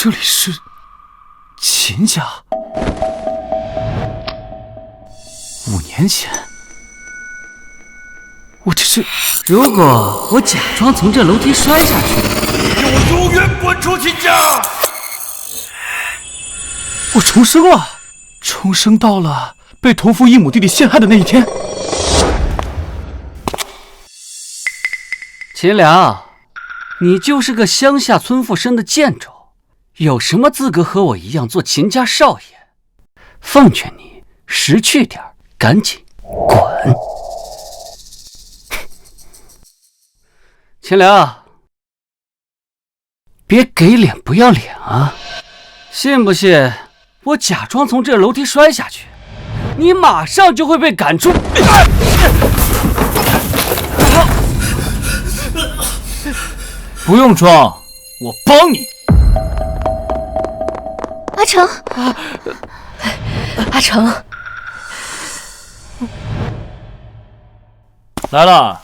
这里是秦家。5年前，我这是……如果我假装从这楼梯摔下去，你给我永远滚出秦家！我重生了，重生到了被同父异母弟弟陷害的那一天。秦良，你就是个乡下村妇生的贱种，有什么资格和我一样做秦家少爷？奉劝你识趣点，赶紧滚！秦良，别给脸不要脸啊！信不信我假装从这楼梯摔下去，你马上就会被赶出。不用装，我帮你。阿成，阿成，来了，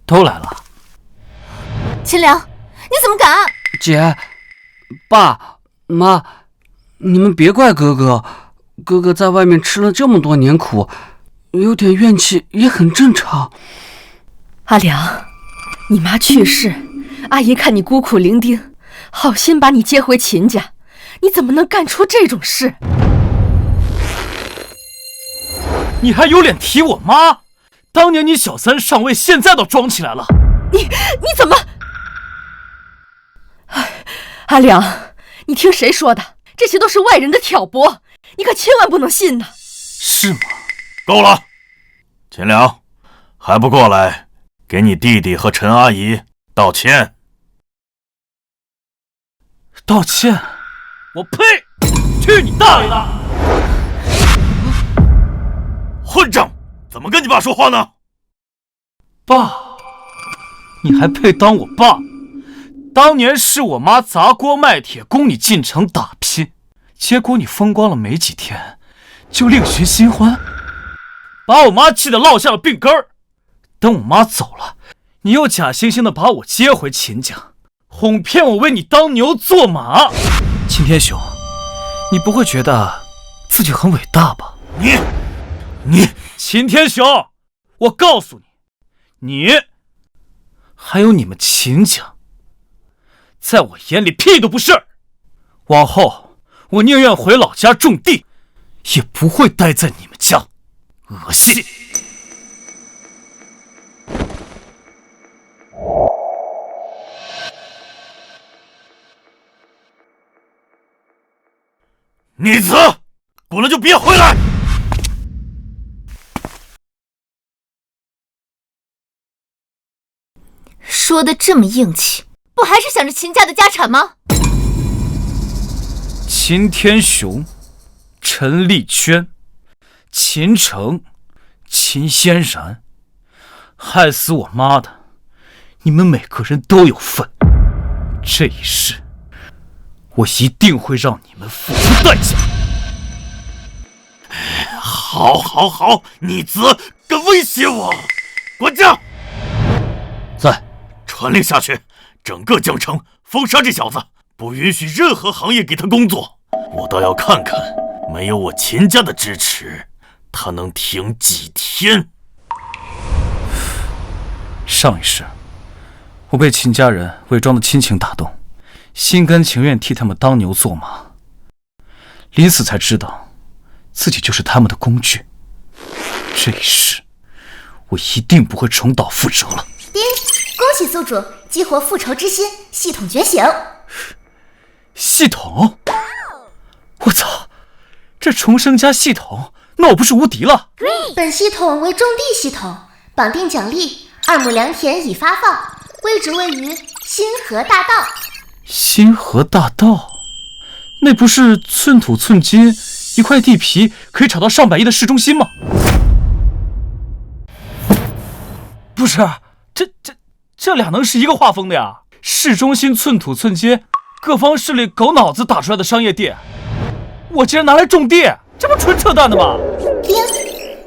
都来了。秦良，你怎么敢？姐，爸妈，你们别怪哥哥，哥哥在外面吃了这么多年苦，有点怨气也很正常。阿良，你妈去世，阿姨看你孤苦伶仃，好心把你接回秦家，你怎么能干出这种事？你还有脸提我妈？当年你小三上位，现在倒装起来了。你怎么？阿良，你听谁说的？这些都是外人的挑拨，你可千万不能信呐！是吗？够了，秦良，还不过来给你弟弟和陈阿姨道歉？道歉？我呸！去你大爷的！混账！怎么跟你爸说话呢？爸，你还配当我爸？当年是我妈砸锅卖铁供你进城打拼，结果你风光了没几天，就另寻新欢，把我妈气得落下了病根儿。等我妈走了，你又假惺惺的把我接回秦家，哄骗我为你当牛做马。秦天雄，你不会觉得自己很伟大吧？你，秦天雄，我告诉你，你还有你们秦家，在我眼里屁都不是。往后我宁愿回老家种地，也不会待在你们家，恶心。逆子，滚了就别回来！说的这么硬气，不还是想着秦家的家产吗？秦天雄、陈丽娟、秦城、秦嫣然，害死我妈的，你们每个人都有份。这一世，我一定会让你们付出代价。好，逆子敢威胁我，管家！在。传令下去，整个江城封杀这小子，不允许任何行业给他工作。我倒要看看，没有我秦家的支持，他能挺几天。上一世，我被秦家人伪装的亲情打动，心甘情愿替他们当牛做马，临死才知道自己就是他们的工具。这一世，我一定不会重蹈覆辙了。爹，恭喜宿主激活复仇之心，系统觉醒。系统？我操！这重生加系统，那我不是无敌了？本系统为种地系统，绑定奖励2亩良田已发放，位置位于新河大道。新河大道？那不是寸土寸金，一块地皮可以炒到上百亿的市中心吗？不是，这俩能是一个画风的呀？市中心寸土寸金，各方势力狗脑子打出来的商业地，我竟然拿来种地，这不纯扯淡的吗？丁，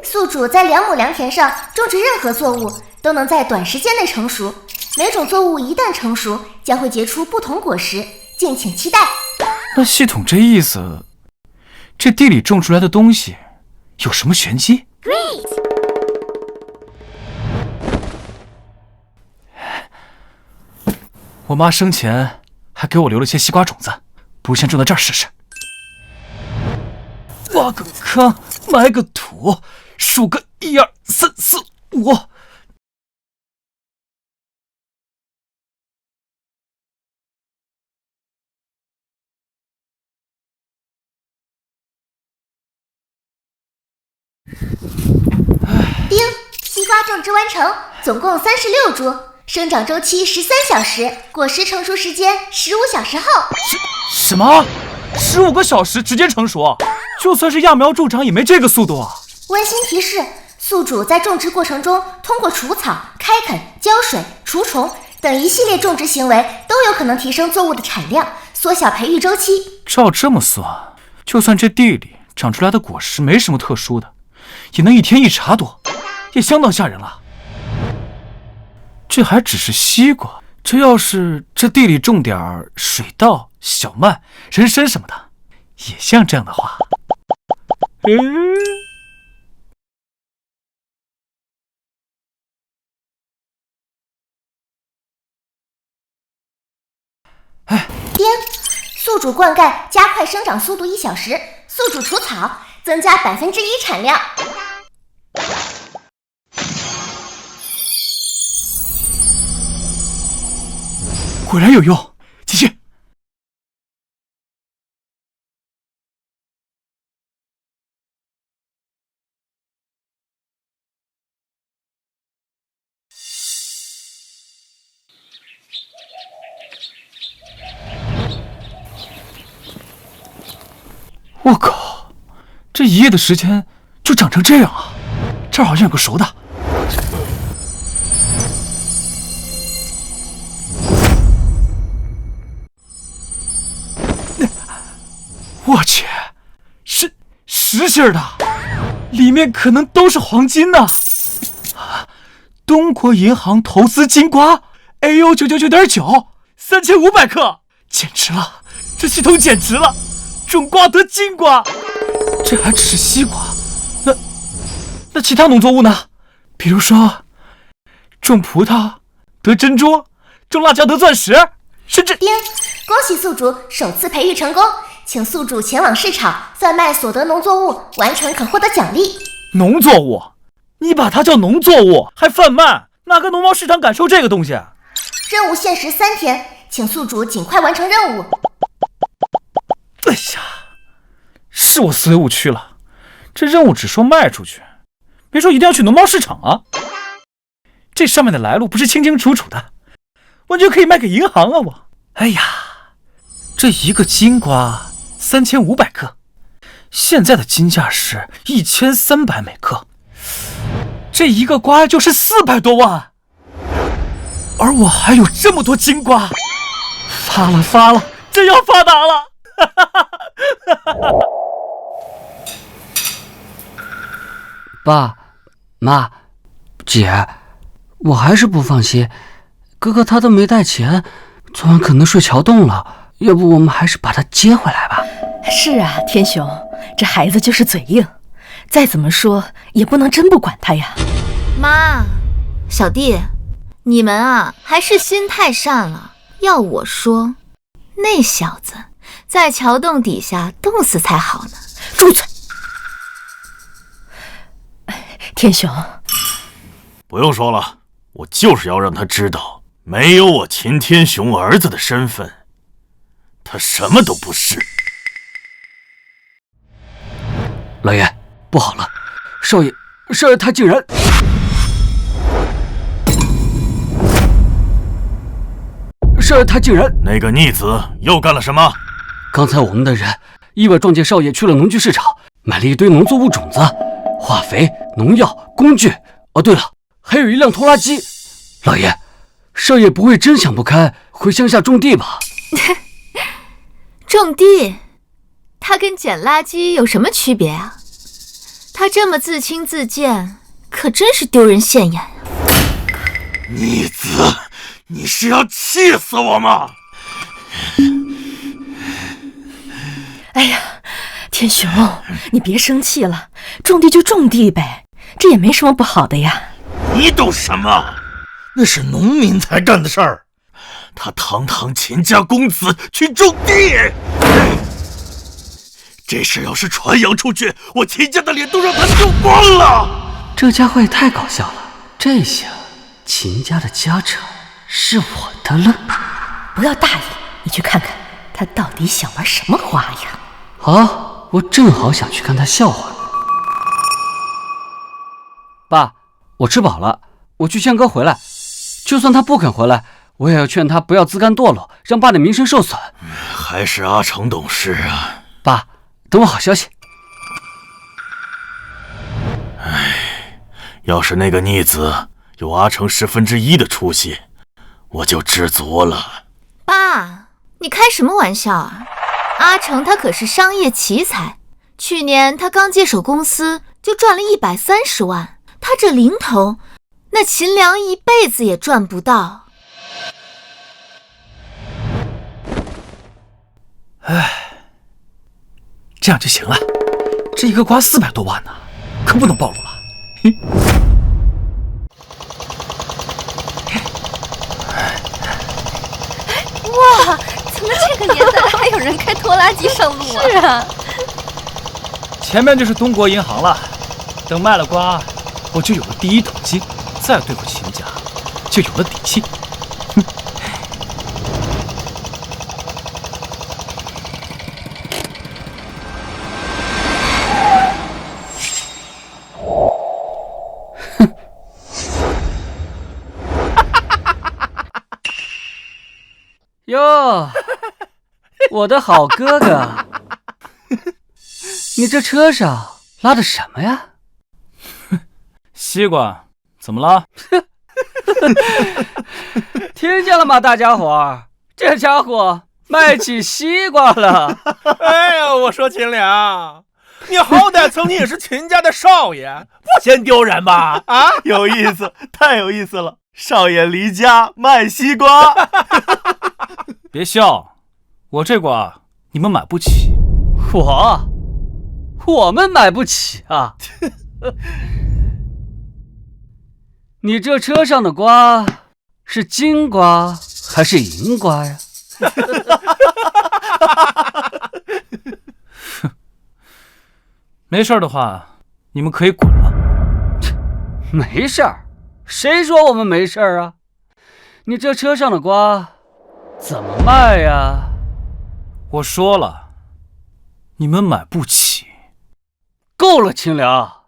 宿主在2亩良田上种植任何作物，都能在短时间内成熟。每种作物一旦成熟，将会结出不同果实，敬请期待。那系统这意思，这地里种出来的东西有什么玄机？ Great！ 我妈生前还给我留了些西瓜种子，不如先种到这儿试试。挖个坑，埋个土，数个1、2、3、4、5。丁，西瓜种植完成，总共36株，生长周期13小时，果实成熟时间15小时后。什么？15个小时直接成熟？就算是揠苗助长也没这个速度啊！温馨提示：宿主在种植过程中通过除草、开垦、浇水、除虫等一系列种植行为，都有可能提升作物的产量，缩小培育周期。照这么算，就算这地里长出来的果实没什么特殊的，也能1天1茬多，也相当吓人了。这还只是西瓜，这要是这地里种点水稻、小麦、人参什么的，也像这样的话，丁，宿主灌溉加快生长速度1小时，宿主除草增加1%产量。果然有用，继续。我靠，这1夜的时间就长成这样啊！这儿好像有个熟的。我去，是实心的，里面可能都是黄金呢！东国银行投资金瓜 AU999.9，3500克，简直了！这系统简直了，种瓜得金瓜。这还只是西瓜，那其他农作物呢？比如说，种葡萄得珍珠，种辣椒得钻石，甚至……丁，恭喜宿主首次培育成功。请宿主前往市场贩卖所得农作物，完成可获得奖励。农作物？你把它叫农作物，还贩卖？哪个农贸市场敢收这个东西？任务限时3天，请宿主尽快完成任务。哎呀，是我思维误区了。这任务只说卖出去，没说一定要去农贸市场啊。这上面的来路不是清清楚楚的，完全可以卖给银行啊！我，哎呀，这一个金瓜3500克，现在的金价是1300每克，这一个瓜就是400多万，而我还有这么多金瓜，发了，真要发达了！爸妈姐，我还是不放心，哥哥他都没带钱，昨晚可能睡桥洞了，要不我们还是把他接回来吧。是啊，天雄，这孩子就是嘴硬，再怎么说也不能真不管他呀。妈，小弟，你们啊还是心太善了。要我说，那小子在桥洞底下冻死才好呢。住嘴！天雄，不用说了，我就是要让他知道，没有我秦天雄儿子的身份，他什么都不是。老爷，不好了，少爷他竟然……少爷他竟然……那个逆子又干了什么？刚才我们的人意外撞见少爷去了农具市场，买了一堆农作物种子、化肥、农药、工具。哦，对了，还有一辆拖拉机。老爷，少爷不会真想不开回乡下种地吧？种地？他跟捡垃圾有什么区别啊？他这么自轻自贱，可真是丢人现眼呀！逆子，你是要气死我吗？天雄，你别生气了，种地就种地呗，这也没什么不好的呀。你懂什么？那是农民才干的事儿。他堂堂秦家公子去种地，这事要是传扬出去，我秦家的脸都让他丢光了。这家伙也太搞笑了，这下秦家的家产是我的了。不要大意，你去看看他到底想玩什么花样。好，我正好想去看他笑话。爸，我吃饱了，我去劝哥回来。就算他不肯回来，我也要劝他不要自甘堕落，让爸的名声受损。还是阿成懂事啊。爸，等我好消息。要是那个逆子有阿成1/10的出息，我就知足了。爸，你开什么玩笑啊？阿成他可是商业奇才，去年他刚接手公司就赚了130万，他这零头，那秦良一辈子也赚不到。这样就行了。这一个瓜400多万呢，可不能暴露了。哇，怎么这个年代还有人开拖拉机上路啊？是啊，前面就是东国银行了，等卖了瓜，我就有了第一桶金，再对付秦家就有了底气。哟，我的好哥哥，你这车上拉的什么呀？西瓜，怎么了？听见了吗，大家伙？这家伙卖起西瓜了。哎呀，我说秦良，你好歹曾经也是秦家的少爷，不嫌丢人吧？啊，有意思，太有意思了！少爷离家卖西瓜。别笑，我这瓜你们买不起。我们买不起啊！你这车上的瓜是金瓜还是银瓜呀？没事的话，你们可以滚了。没事儿？谁说我们没事儿啊？你这车上的瓜怎么卖呀？我说了，你们买不起。够了，秦良，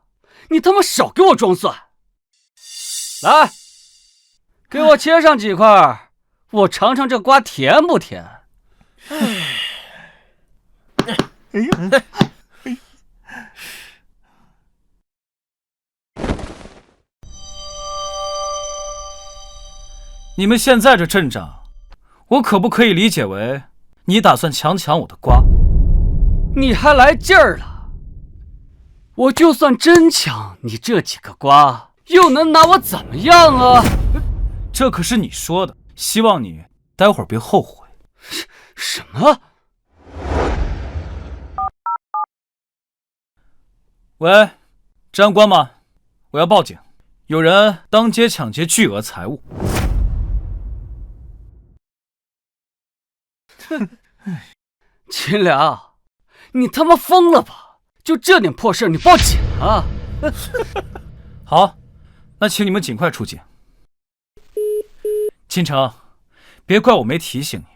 你他妈少给我装蒜！来，给我切上几块，我尝尝这瓜甜不甜。哎呀！你们现在这阵仗，我可不可以理解为你打算强抢我的瓜？你还来劲儿了？我就算真抢你这几个瓜，又能拿我怎么样啊？这可是你说的，希望你待会儿别后悔。什么？喂，治安官吗？我要报警，有人当街抢劫巨额财物。秦良，你他妈疯了吧？就这点破事你报警啊？好，那请你们尽快出警。金城，别怪我没提醒你，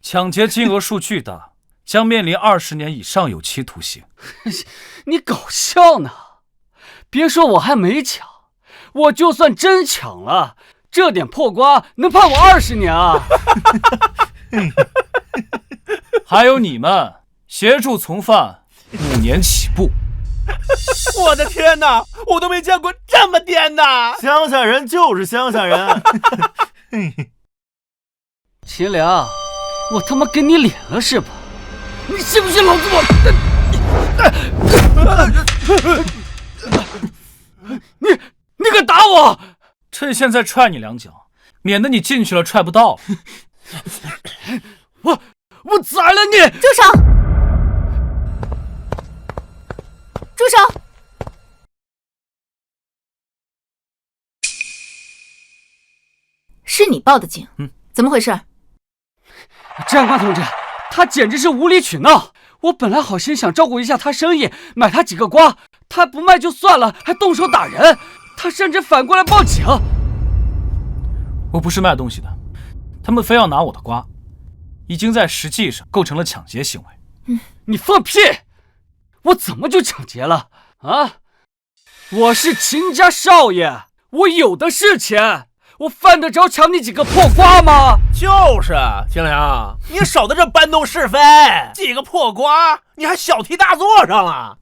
抢劫金额数巨大，将面临20年以上有期徒刑。你搞笑呢？别说我还没抢，我就算真抢了，这点破瓜能判我20年啊！还有你们协助从犯5年起步。我的天哪，我都没见过这么颠的！乡下人就是乡下人。秦良，我他妈给你脸了是吧？你信不信老子你敢打我？趁现在踹你2脚，免得你进去了踹不到。我宰了你！住手！住手！是你报的警？怎么回事？长官同志，他简直是无理取闹！我本来好心想照顾一下他生意，买他几个瓜，他不卖就算了，还动手打人，他甚至反过来报警。我不是卖东西的，他们非要拿我的瓜，已经在实际上构成了抢劫行为。你放屁！我怎么就抢劫了啊？我是秦家少爷，我有的是钱，我犯得着抢你几个破瓜吗？就是秦良，你少在这搬弄是非，几个破瓜，你还小题大做上了。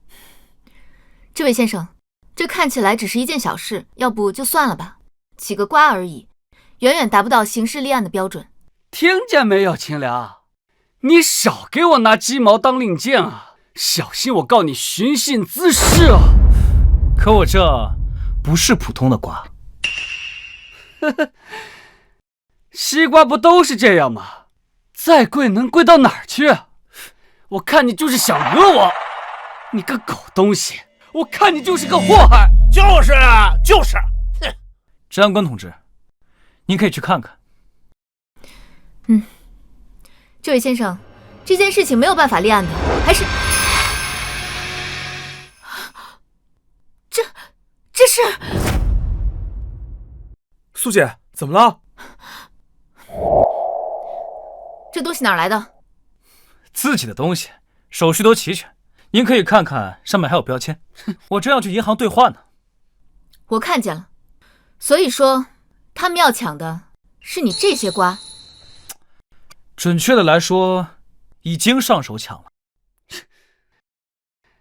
这位先生，这看起来只是一件小事，要不就算了吧，几个瓜而已，远远达不到刑事立案的标准。听见没有，秦良？你少给我拿鸡毛当令箭啊！小心我告你寻衅滋事啊！可我这不是普通的瓜。西瓜不都是这样吗？再贵能贵到哪儿去？我看你就是想讹我，你个狗东西！我看你就是个祸害！就是，哼！治安官同志，您可以去看看。这位先生，这件事情没有办法立案的，还是这是苏姐，怎么了？这东西哪儿来的？自己的东西，手续都齐全，您可以看看，上面还有标签。我正要去银行兑换呢。我看见了，所以说他们要抢的是你这些瓜。准确的来说，已经上手抢了。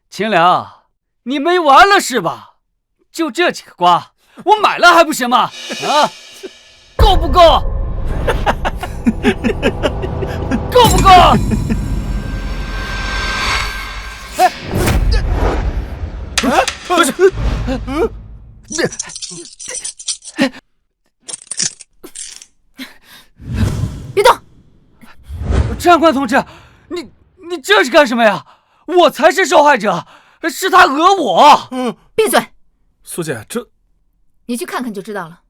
秦良，你没完了是吧？就这几个瓜，我买了还不行吗？啊，够不够？够不够？别动！长官同志，你这是干什么呀？我才是受害者，是他讹我。闭嘴！苏姐，这你去看看就知道了。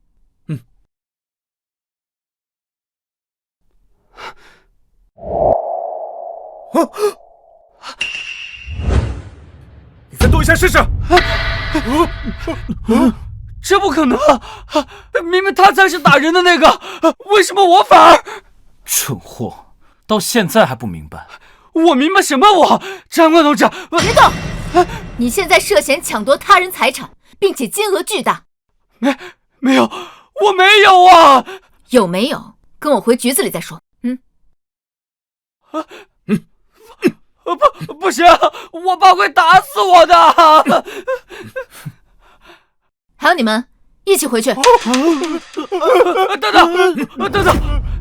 你再动一下试试。这不可能！明明他才是打人的那个，为什么我反而……蠢货，到现在还不明白？我明白什么？长官同志，别动！你现在涉嫌抢夺他人财产，并且金额巨大。没有，我没有啊！有没有？跟我回局子里再说。不行，我爸会打死我的。还有你们，一起回去。等等，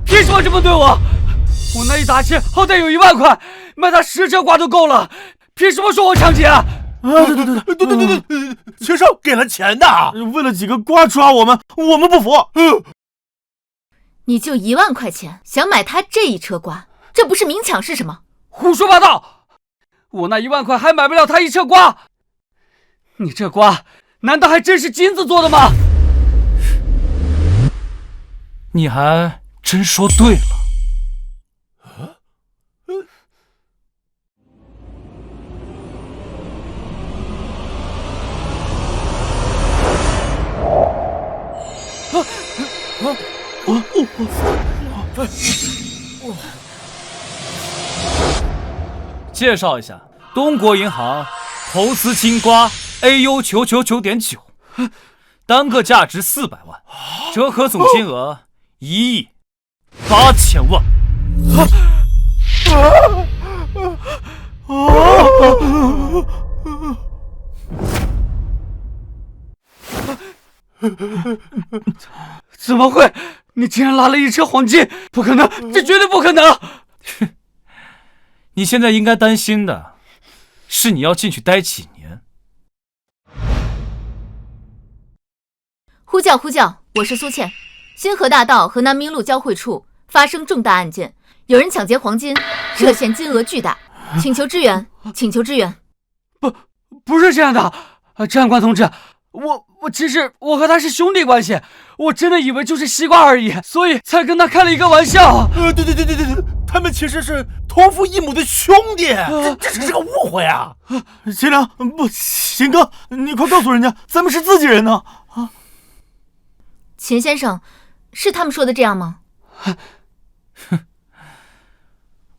凭什么这么对我？我那一打钱好歹有1万块，买他10车瓜都够了，凭什么说我抢劫？对，秦少给了钱的，为了几个瓜抓我们不服。你就1万块钱想买他这一车瓜，这不是明抢是什么？胡说八道！我那1万块还买不了他1车瓜。你这瓜难道还真是金子做的吗？你还真说对了。介绍一下，东国银行投资金瓜 AU999.9，单个价值400万，折合总金额1亿8千万。怎么会？你竟然拿了1车黄金！不可能，这绝对不可能！你现在应该担心的是你要进去待几年。呼叫，我是苏倩。星河大道和南明路交汇处发生重大案件，有人抢劫黄金，涉嫌金额巨大，请求支援。不是这样的，治安官同志，其实我和他是兄弟关系，我真的以为就是西瓜而已，所以才跟他开了一个玩笑。对，他们其实是同父异母的兄弟，这只是个误会啊！秦良，不，秦哥，你快告诉人家，咱们是自己人呢！秦先生，是他们说的这样吗？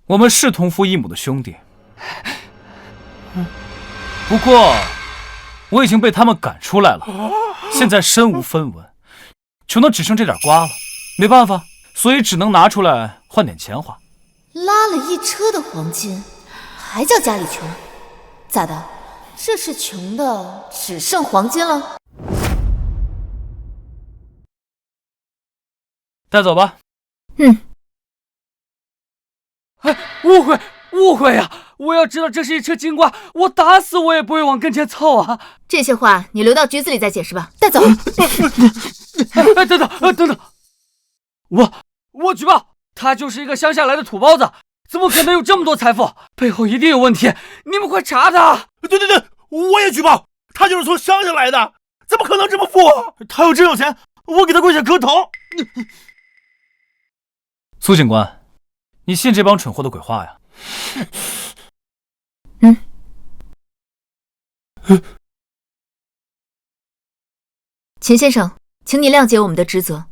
我们是同父异母的兄弟，不过我已经被他们赶出来了，现在身无分文，穷的只剩这点瓜了，没办法，所以只能拿出来换点钱花。拉了一车的黄金，还叫家里穷？咋的？这是穷的只剩黄金了？带走吧。误会呀！我要知道这是一车金瓜，我打死我也不会往跟前凑啊！这些话你留到局子里再解释吧。带走。等等，我举报，他就是一个乡下来的土包子，怎么可能有这么多财富？背后一定有问题，你们快查他！对，我也举报，他就是从乡下来的，怎么可能这么富？他要真有钱，我给他跪下磕头。苏警官，你信这帮蠢货的鬼话呀？秦先生，请你谅解我们的职责。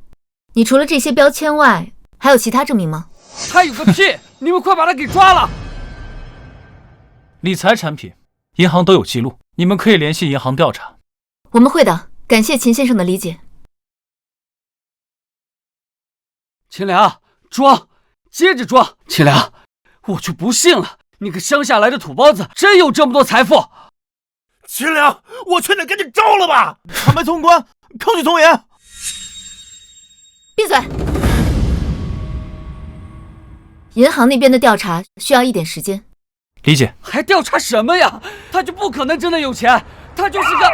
你除了这些标签外，还有其他证明吗？他有个屁！你们快把他给抓了！理财产品，银行都有记录，你们可以联系银行调查。我们会的，感谢秦先生的理解。秦良，装，接着装！秦良，我就不信了，你个乡下来的土包子真有这么多财富！秦良，我劝你赶紧招了吧！坦白从宽，抗拒从严。闭嘴！银行那边的调查需要一点时间。理解。还调查什么呀？他就不可能真的有钱，他就是个……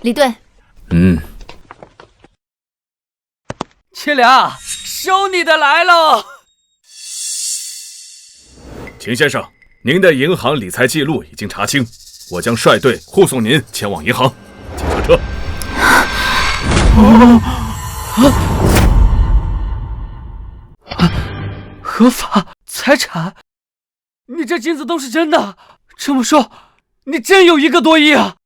李队，秦良，收你的来喽！秦先生，您的银行理财记录已经查清，我将率队护送您前往银行，请上车。合法财产？你这金子都是真的？这么说，你真有1个多亿啊？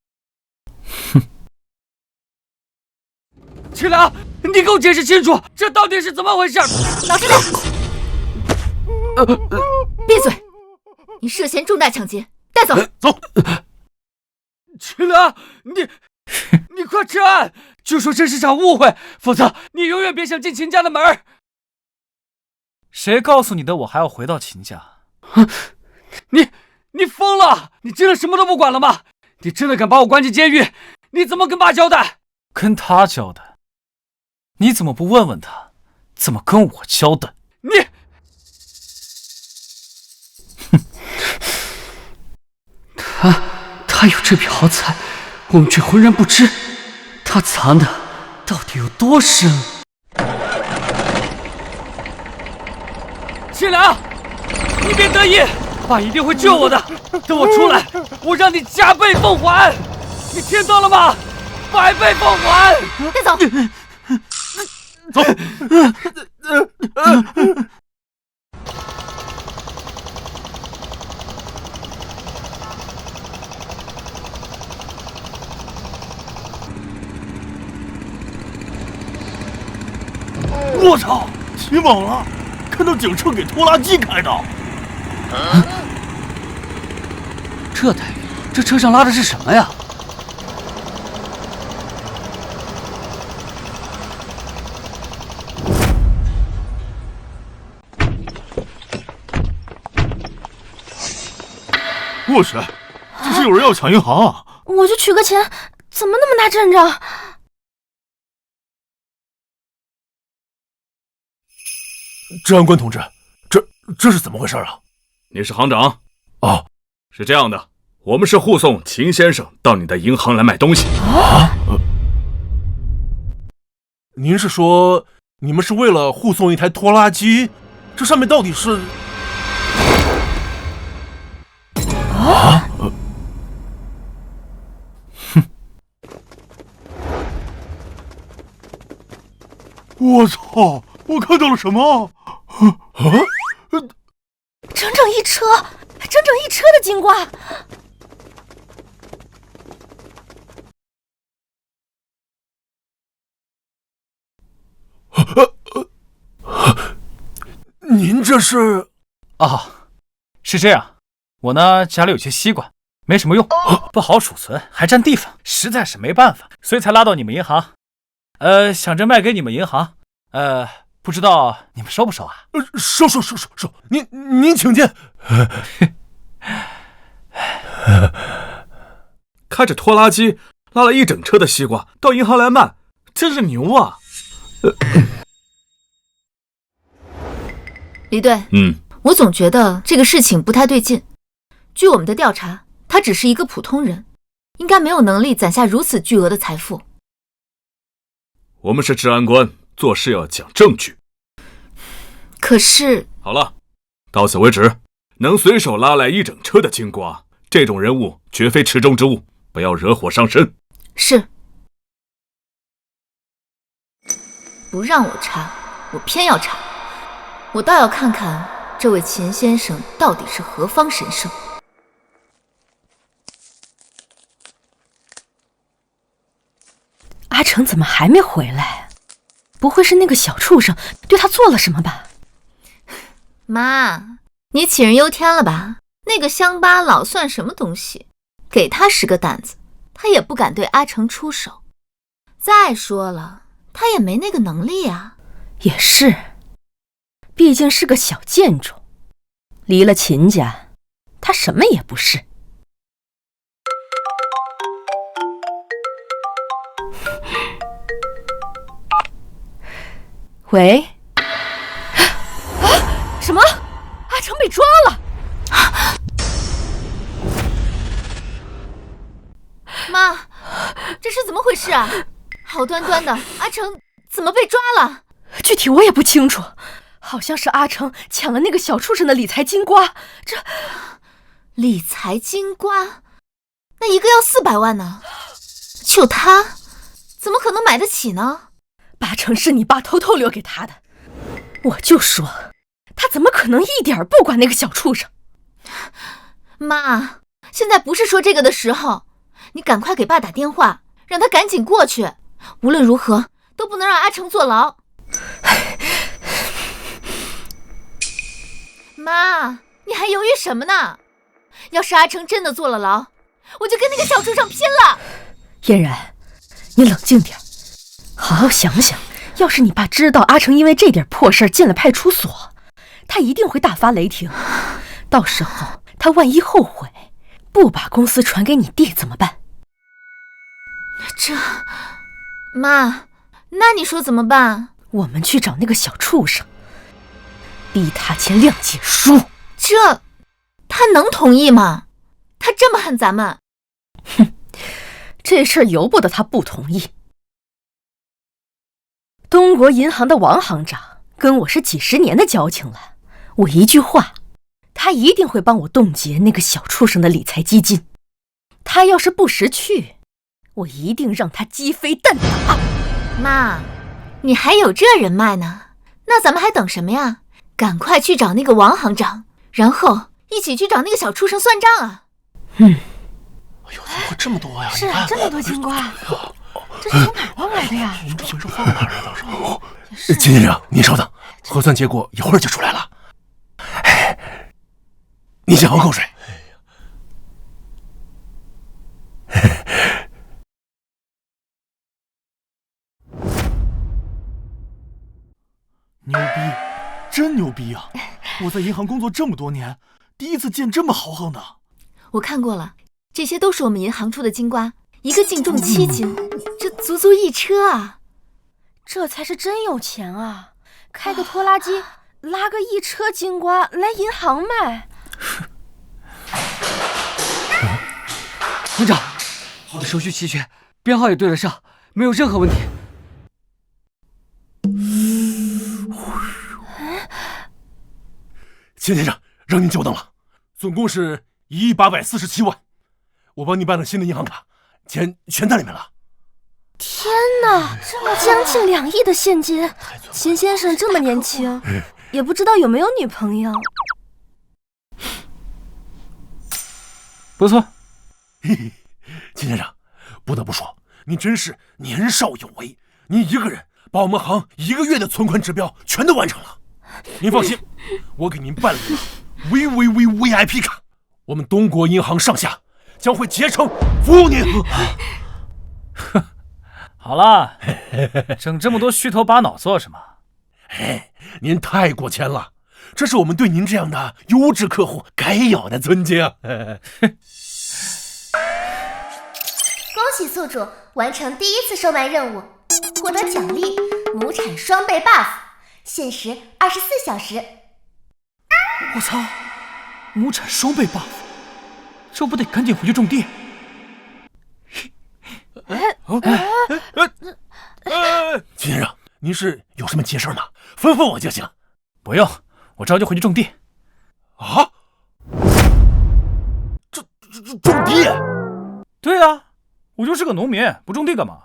秦良，你给我解释清楚，这到底是怎么回事？老实点！闭嘴！你涉嫌重大抢劫，带走。走。秦良，你快撤案！就说这是场误会，否则你永远别想进秦家的门。谁告诉你的？我还要回到秦家？你疯了？你真的什么都不管了吗？你真的敢把我关进监狱？你怎么跟爸交代？跟他交代？你怎么不问问他，怎么跟我交代？他有这笔豪财，我们却浑然不知，他藏的到底有多深？秦良，你别得意，爸一定会救我的。等我出来，我让你加倍奉还，你听到了吗？百倍奉还！带走。走。我操！起猛了，看到警车给拖拉机开的。这待遇，这车上拉的是什么呀？我去，这是有人要抢银行啊！我去取个钱，怎么那么大阵仗？治安官同志，这是怎么回事啊？你是行长？哦，是这样的，我们是护送秦先生到你的银行来买东西。您是说你们是为了护送一台拖拉机？这上面到底是……我操！我看到了什么？整整一车的金瓜！您这是？是这样，我呢家里有些西瓜，没什么用，不好储存，还占地方，实在是没办法，所以才拉到你们银行。想着卖给你们银行，不知道你们收不收啊？收，您请进。开着拖拉机拉了一整车的西瓜到银行来卖，真是牛啊！李队，我总觉得这个事情不太对劲。据我们的调查，他只是一个普通人，应该没有能力攒下如此巨额的财富。我们是治安官，做事要讲证据。可是……好了，到此为止。能随手拉来一整车的金瓜，这种人物绝非池中之物，不要惹火上身。是。不让我查，我偏要查。我倒要看看这位秦先生到底是何方神圣。阿成怎么还没回来？不会是那个小畜生对他做了什么吧？妈，你杞人忧天了吧？那个乡巴佬算什么东西？给他10个胆子，他也不敢对阿成出手。再说了，他也没那个能力啊。也是，毕竟是个小贱种，离了秦家，他什么也不是。喂？什么？阿成被抓了！妈，这是怎么回事啊？好端端的阿成怎么被抓了？具体我也不清楚，好像是阿成抢了那个小畜生的理财金瓜。这理财金瓜，那一个要400万呢，就他怎么可能买得起呢？8成是你爸偷偷留给他的，我就说他怎么可能一点不管那个小畜生。妈，现在不是说这个的时候，你赶快给爸打电话，让他赶紧过去，无论如何都不能让阿成坐牢。妈，你还犹豫什么呢？要是阿成真的坐了牢，我就跟那个小畜生拼了。嫣然，你冷静点，好好想想，要是你爸知道阿成因为这点破事进了派出所，他一定会大发雷霆。到时候他万一后悔，不把公司传给你弟怎么办？妈，那你说怎么办？我们去找那个小畜生，逼他签谅解书。他能同意吗？他这么恨咱们？哼，这事儿由不得他不同意。东国银行的王行长跟我是几10年的交情了，我一句话，他一定会帮我冻结那个小畜生的理财基金。他要是不识趣，我一定让他鸡飞蛋打。妈，你还有这人脉呢，那咱们还等什么呀？赶快去找那个王行长，然后一起去找那个小畜生算账啊！哎呦，怎么会这么多呀？是啊，这么多金瓜，这是从哪儿弄来的呀？我们这回是放哪儿了？倒是。秦先生，您稍等，核算结果一会儿就出来了。你先喝口水。牛逼，真牛逼啊！我在银行工作这么多年，第一次见这么豪横的。我看过了，这些都是我们银行出的金瓜，一个净重7斤，这足足1车啊！这才是真有钱啊！开个拖拉机，拉个1车金瓜来银行卖。村长，手续齐全，编号也对得上，没有任何问题。钱先生，让您久等了，总共是1亿847万，我帮你办了新的银行卡，钱全在里面了。天哪，将近2亿的现金！秦先生这么年轻，也不知道有没有女朋友。不错，嘿嘿，秦先生，不得不说，你真是年少有为，你一个人把我们行1个月的存款指标全都完成了。您放心，我给您办了一个 VVVVIP 卡，我们东国银行上下将会竭诚服务您。好了，整这么多虚头巴脑做什么？您太过谦了，这是我们对您这样的优质客户该有的尊敬。恭喜宿主完成第1次售卖任务，获得奖励亩产双倍 buff， 限时24小时。我操，亩产双倍 buff， 这不得赶紧回去种地？秦先生，您是有什么急事吗？吩咐我就行。不用，我着急回去种地。啊？种地？对啊，我就是个农民，不种地干嘛？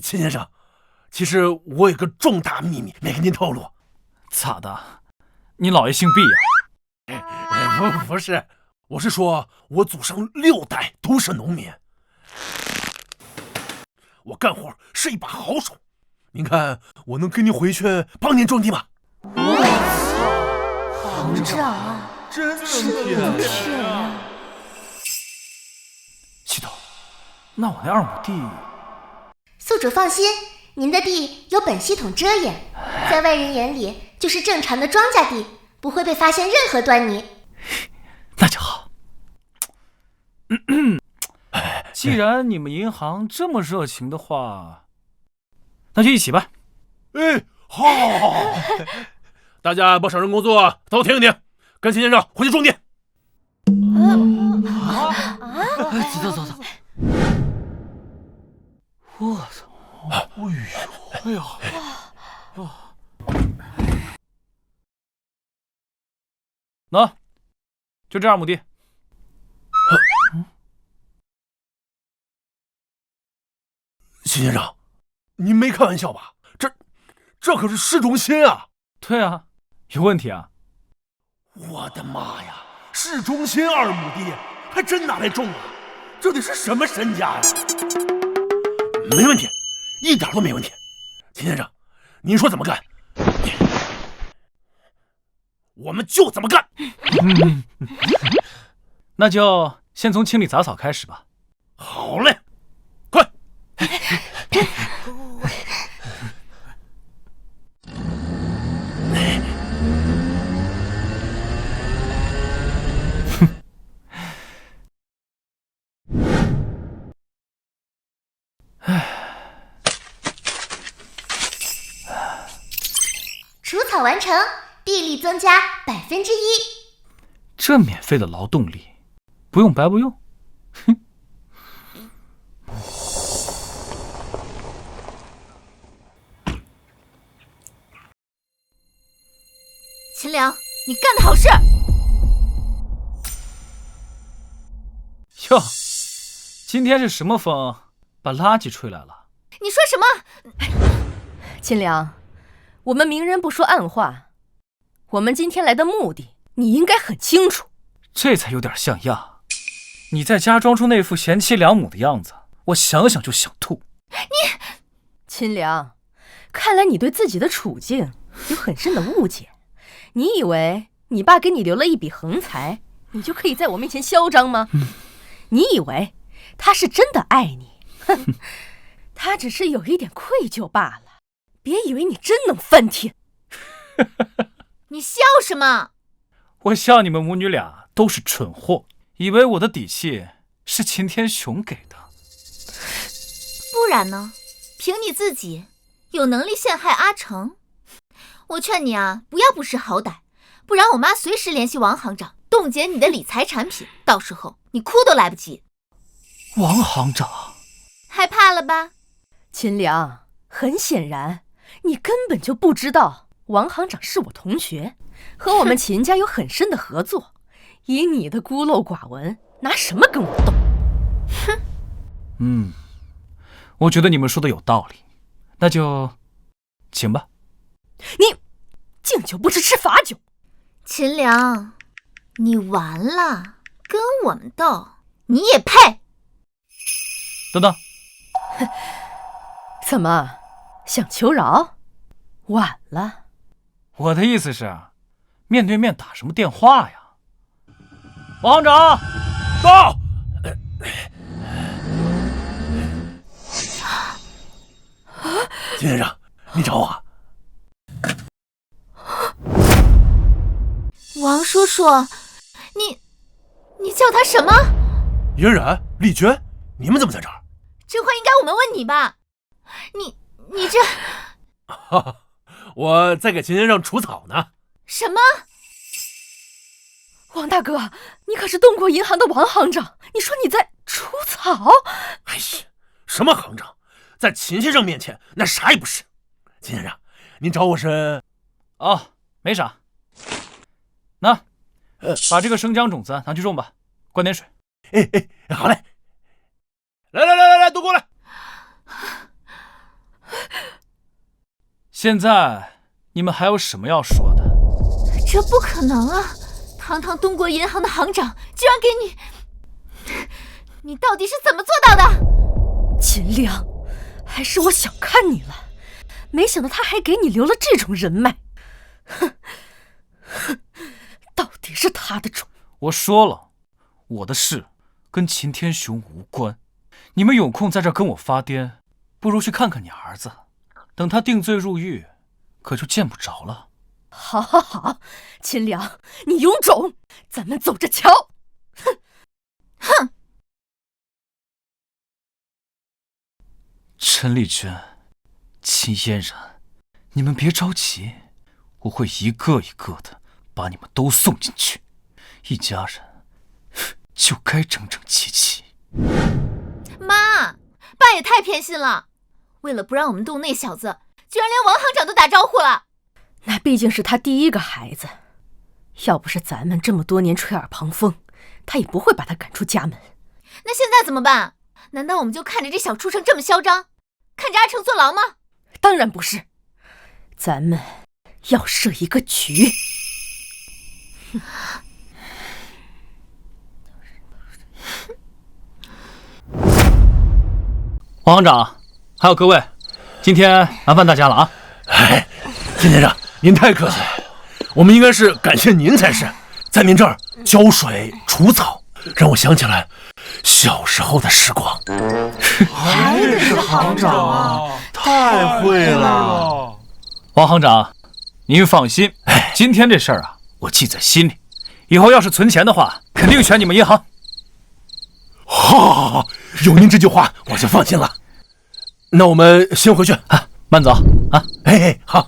秦先生，其实我有个重大秘密没跟您透露。咋的？你姥爷姓毕呀？不是，我是说我祖上6代都是农民，我干活是一把好手。您看，我能跟您回去帮您种地吗？行长啊，真是你的天呀！系统，那我那2亩地……宿主放心，您的地有本系统遮掩，在外人眼里就是正常的庄稼地，不会被发现任何端倪。那就好。既然你们银行这么热情的话，那就一起吧。好，大家把手上工作都停一停，跟秦先生回去种地。走。我操！哎呦！喏，就这2亩地。秦先生，您没开玩笑吧？这可是市中心啊！对啊，有问题啊？我的妈呀，市中心2亩地还真拿来种啊？这得是什么身家呀？没问题，一点都没问题。秦先生，您说怎么干，我们就怎么干。那就先从清理杂草开始吧。好嘞，快！除草完成，地力增加1%。这免费的劳动力，不用白不用。哼！秦良，你干的好事！哟，今天是什么风把垃圾吹来了？你说什么？秦良，我们明人不说暗话，我们今天来的目的你应该很清楚。这才有点像样。你在家装出那副贤妻良母的样子，我想想就想吐。你，秦良，看来你对自己的处境有很深的误解。你以为你爸给你留了一笔横财，你就可以在我面前嚣张吗？你以为他是真的爱你？哼，他只是有一点愧疚罢了。别以为你真能翻天。你笑什么？我笑你们母女俩都是蠢货，以为我的底气是秦天雄给的。不然呢？凭你自己有能力陷害阿成？我劝你啊，不要不识好歹，不然我妈随时联系王行长，冻结你的理财产品，到时候你哭都来不及。王行长，害怕了吧？秦良，很显然，你根本就不知道王行长是我同学，和我们秦家有很深的合作。以你的孤陋寡闻，拿什么跟我斗？哼！我觉得你们说的有道理，那就请吧。你敬酒不吃吃罚酒。秦良，你完了，跟我们斗，你也配？等等，怎么想求饶？晚了。我的意思是，面对面打什么电话呀？王行长，到！金先生，你找我？王叔叔，你叫他什么？嫣然、丽娟，你们怎么在这儿？这话应该我们问你吧？你这……哈哈，我在给秦先生除草呢。什么？王大哥，你可是动过银行的王行长，你说你在除草？哎呀，什么行长，在秦先生面前那啥也不是。秦先生，您找我是？哦，没啥。那，把这个生姜种子拿去种吧，灌点水。哎，好嘞。来，都过来。现在你们还有什么要说的？这不可能啊！堂堂东国银行的行长，居然给你到底是怎么做到的？秦良，还是我小看你了，没想到他还给你留了这种人脉。哼，到底是他的种。我说了，我的事跟秦天雄无关。你们有空在这跟我发癫，不如去看看你儿子，等他定罪入狱，可就见不着了。好，秦良，你有种，咱们走着瞧。哼！陈丽娟、秦嫣然，你们别着急，我会一个一个的把你们都送进去，一家人就该整整齐齐。妈，爸也太偏心了，为了不让我们动那小子，居然连王行长都打招呼了。那毕竟是他第一个孩子，要不是咱们这么多年吹耳旁风，他也不会把他赶出家门。那现在怎么办？难道我们就看着这小畜生这么嚣张，看着阿成坐牢吗？当然不是，咱们要设一个局。王行长，还有各位，今天麻烦大家了啊！哎，金先生，您太客气了，我们应该是感谢您才是，在您这儿浇水除草，让我想起来小时候的时光。还得是行长啊，太会了！王行长，您放心，今天这事儿啊，我记在心里，以后要是存钱的话，肯定选你们银行。好，有您这句话我就放心了。那我们先回去啊，慢走啊！好。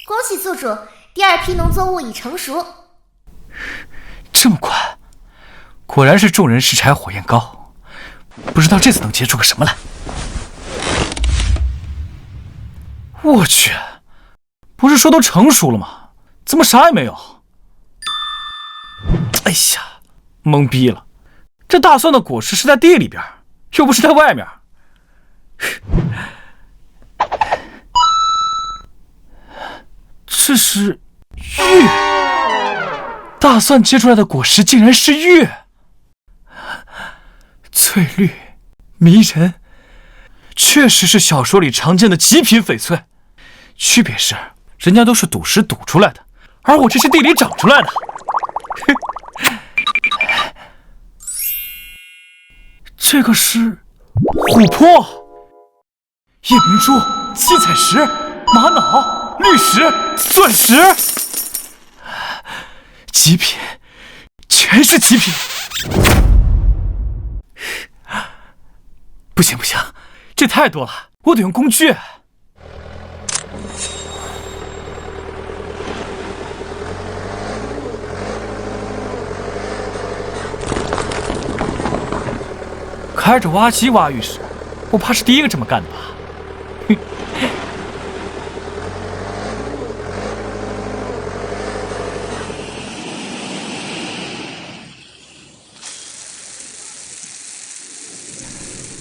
恭喜宿主，第二批农作物已成熟。这么快，果然是众人拾柴火焰高，不知道这次能结出个什么来。我去，不是说都成熟了吗？怎么啥也没有？哎呀，懵逼了！这大蒜的果实是在地里边，又不是在外面。这是玉，大蒜结出来的果实竟然是玉，翠绿迷人，确实是小说里常见的极品翡翠。区别是，人家都是赌石赌出来的，而我这是地里长出来的。这个是琥珀、夜明珠、七彩石、玛瑙、绿石、钻石，极品，全是极品。不行，这太多了，我得用工具。开着挖机挖浴室，我怕是第一个这么干的吧？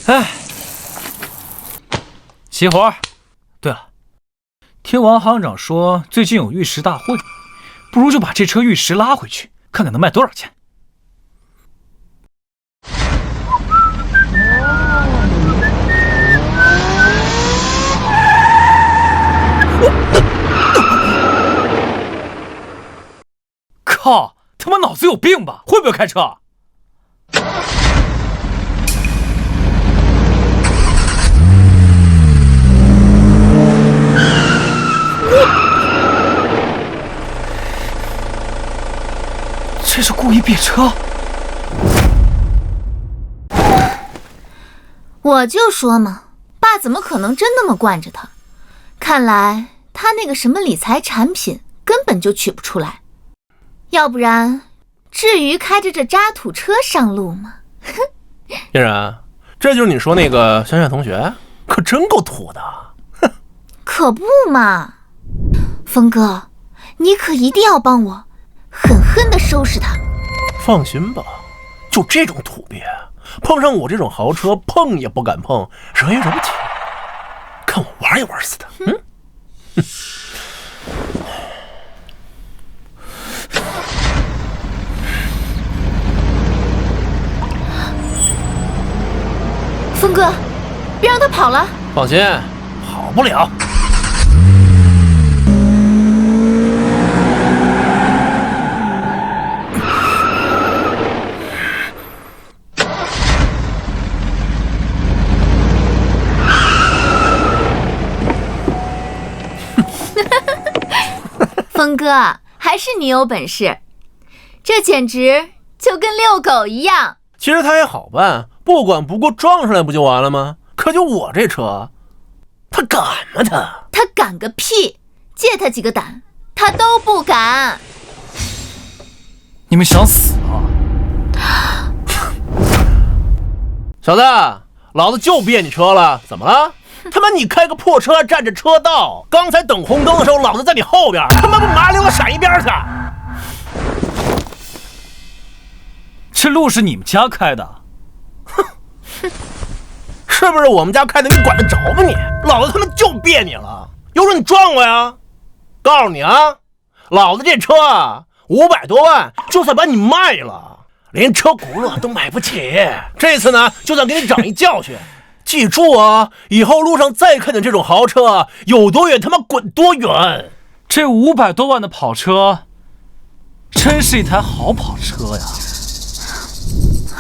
哼！哎，齐活。对了，听王行长说最近有玉石大会，不如就把这车玉石拉回去，看看能卖多少钱。靠！他妈脑子有病吧？会不会开车？这是故意别车？我就说嘛，爸怎么可能真那么惯着他？看来他那个什么理财产品根本就取不出来，要不然至于开着这渣土车上路吗？嫣然，这就是你说那个乡下同学，可真够土的。可不嘛，峰哥，你可一定要帮我狠狠地收拾他。放心吧，就这种土鳖，碰上我这种豪车，碰也不敢碰，惹也惹不起。看我玩也玩死他。峰哥，别让他跑了。放心，跑不了。峰哥，还是你有本事，这简直就跟遛狗一样。其实他也好办，不管不顾撞上来不就完了吗？可就我这车，他敢吗他？他敢个屁！借他几个胆，他都不敢。你们想死啊？小子，老子就别你车了，怎么了？他妈你开个破车占着车道，刚才等红灯的时候老子在你后边，他妈不麻溜了闪一边去。这路是你们家开的？哼，是不是我们家开的？你管得着吗你？老子他妈就别你了，有种你撞我呀！告诉你啊，老子这车500多万，就算把你卖了，连车轱辘都买不起。这次呢，就算给你长一教训。记住啊，以后路上再看见这种豪车，有多远他妈滚多远。这500多万的跑车，真是一台好跑车呀！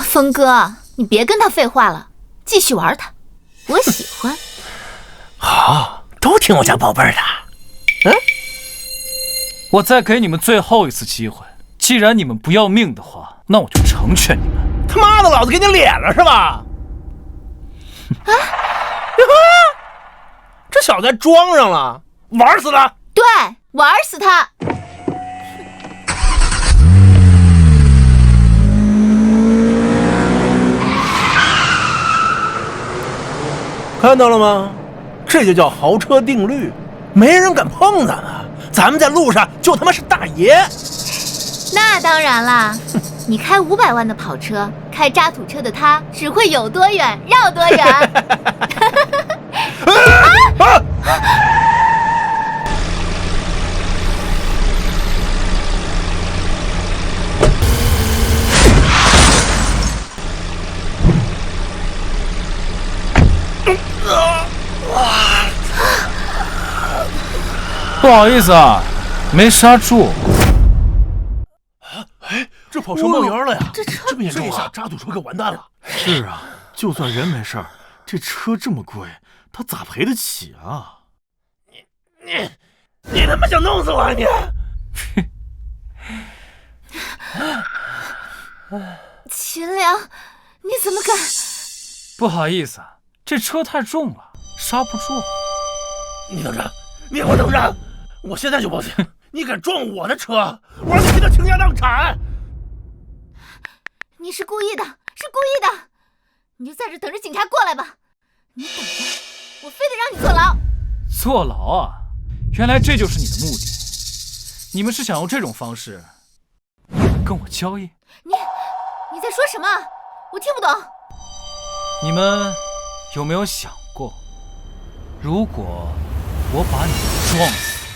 峰哥，你别跟他废话了，继续玩他，我喜欢。好，都听我家宝贝儿的。我再给你们最后一次机会，既然你们不要命的话，那我就成全你们。他妈的，老子给你脸了是吧？啊！这小子还装上了，玩死他！对，玩死他！看到了吗？这就叫豪车定律，没人敢碰咱们，咱们在路上就他妈是大爷。那当然啦，你开500万的跑车，开渣土车的他只会有多远绕多远。不好意思啊，没刹住。哎，这跑车冒烟了呀！这么严重啊！这下渣土车可完蛋了。是啊，就算人没事儿，这车这么贵，他咋赔得起啊？你他妈想弄死我啊你！秦良，你怎么敢？不好意思，这车太重了，刹不住。你等着，你给我等着！我现在就报警！你敢撞我的车，我让你赔到倾家荡产！你是故意的，是故意的！你就在这等着警察过来吧。你等着，我非得让你坐牢。坐牢啊？原来这就是你的目的。你们是想用这种方式跟我交易？你在说什么？我听不懂。你们有没有想过，如果我把你们撞死了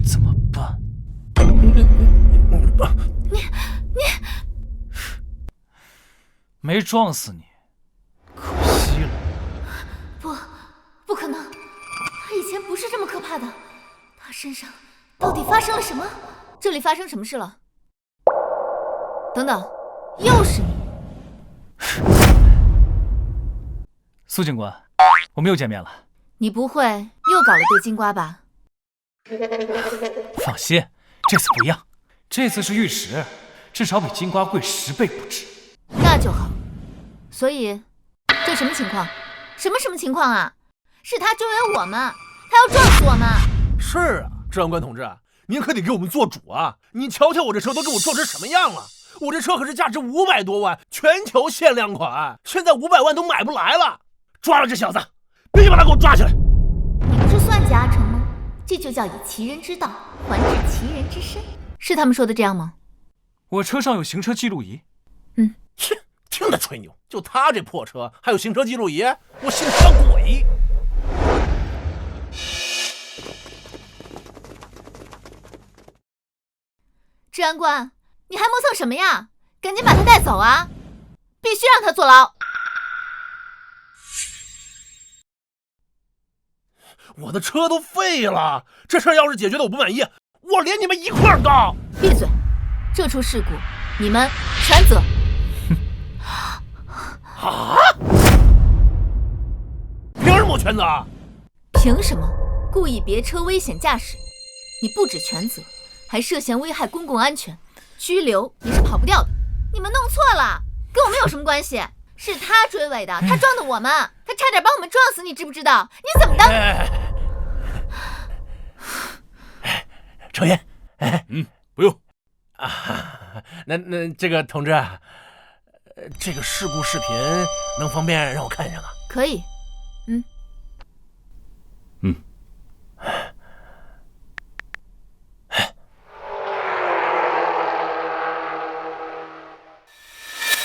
怎么办？你没撞死你，可惜了。不可能，他以前不是这么可怕的。他身上到底发生了什么？这里发生什么事了？等等，又是你！苏警官，我们又见面了。你不会又搞了对金瓜吧？放心，这次不一样，这次是玉石，至少比金瓜贵10倍不止。那就好。所以，这什么情况？什么情况啊？是他追尾我们，他要撞死我们。是啊，治安官同志，您可得给我们做主啊！你瞧瞧我这车都给我撞成什么样了！我这车可是价值500多万，全球限量款，现在500万都买不来了。抓了这小子，必须把他给我抓起来！你不是算计阿成吗？这就叫以其人之道还治其人之身，是他们说的这样吗？我车上有行车记录仪。切，听他吹牛，就他这破车还有行车记录仪，我信他鬼！治安官，你还磨蹭什么呀？赶紧把他带走啊！必须让他坐牢！我的车都废了，这事儿要是解决的我不满意，我连你们一块儿告！闭嘴！这出事故你们全责。啊？凭什么我全责？凭什么？故意别车危险驾驶，你不止全责，还涉嫌危害公共安全，拘留你是跑不掉的。你们弄错了，跟我们有什么关系？是他追尾的，他撞的我们，他差点把我们撞死，你知不知道？你怎么当？抽烟？不用。那这个同志，这个事故视频能方便让我看一下吗？可以。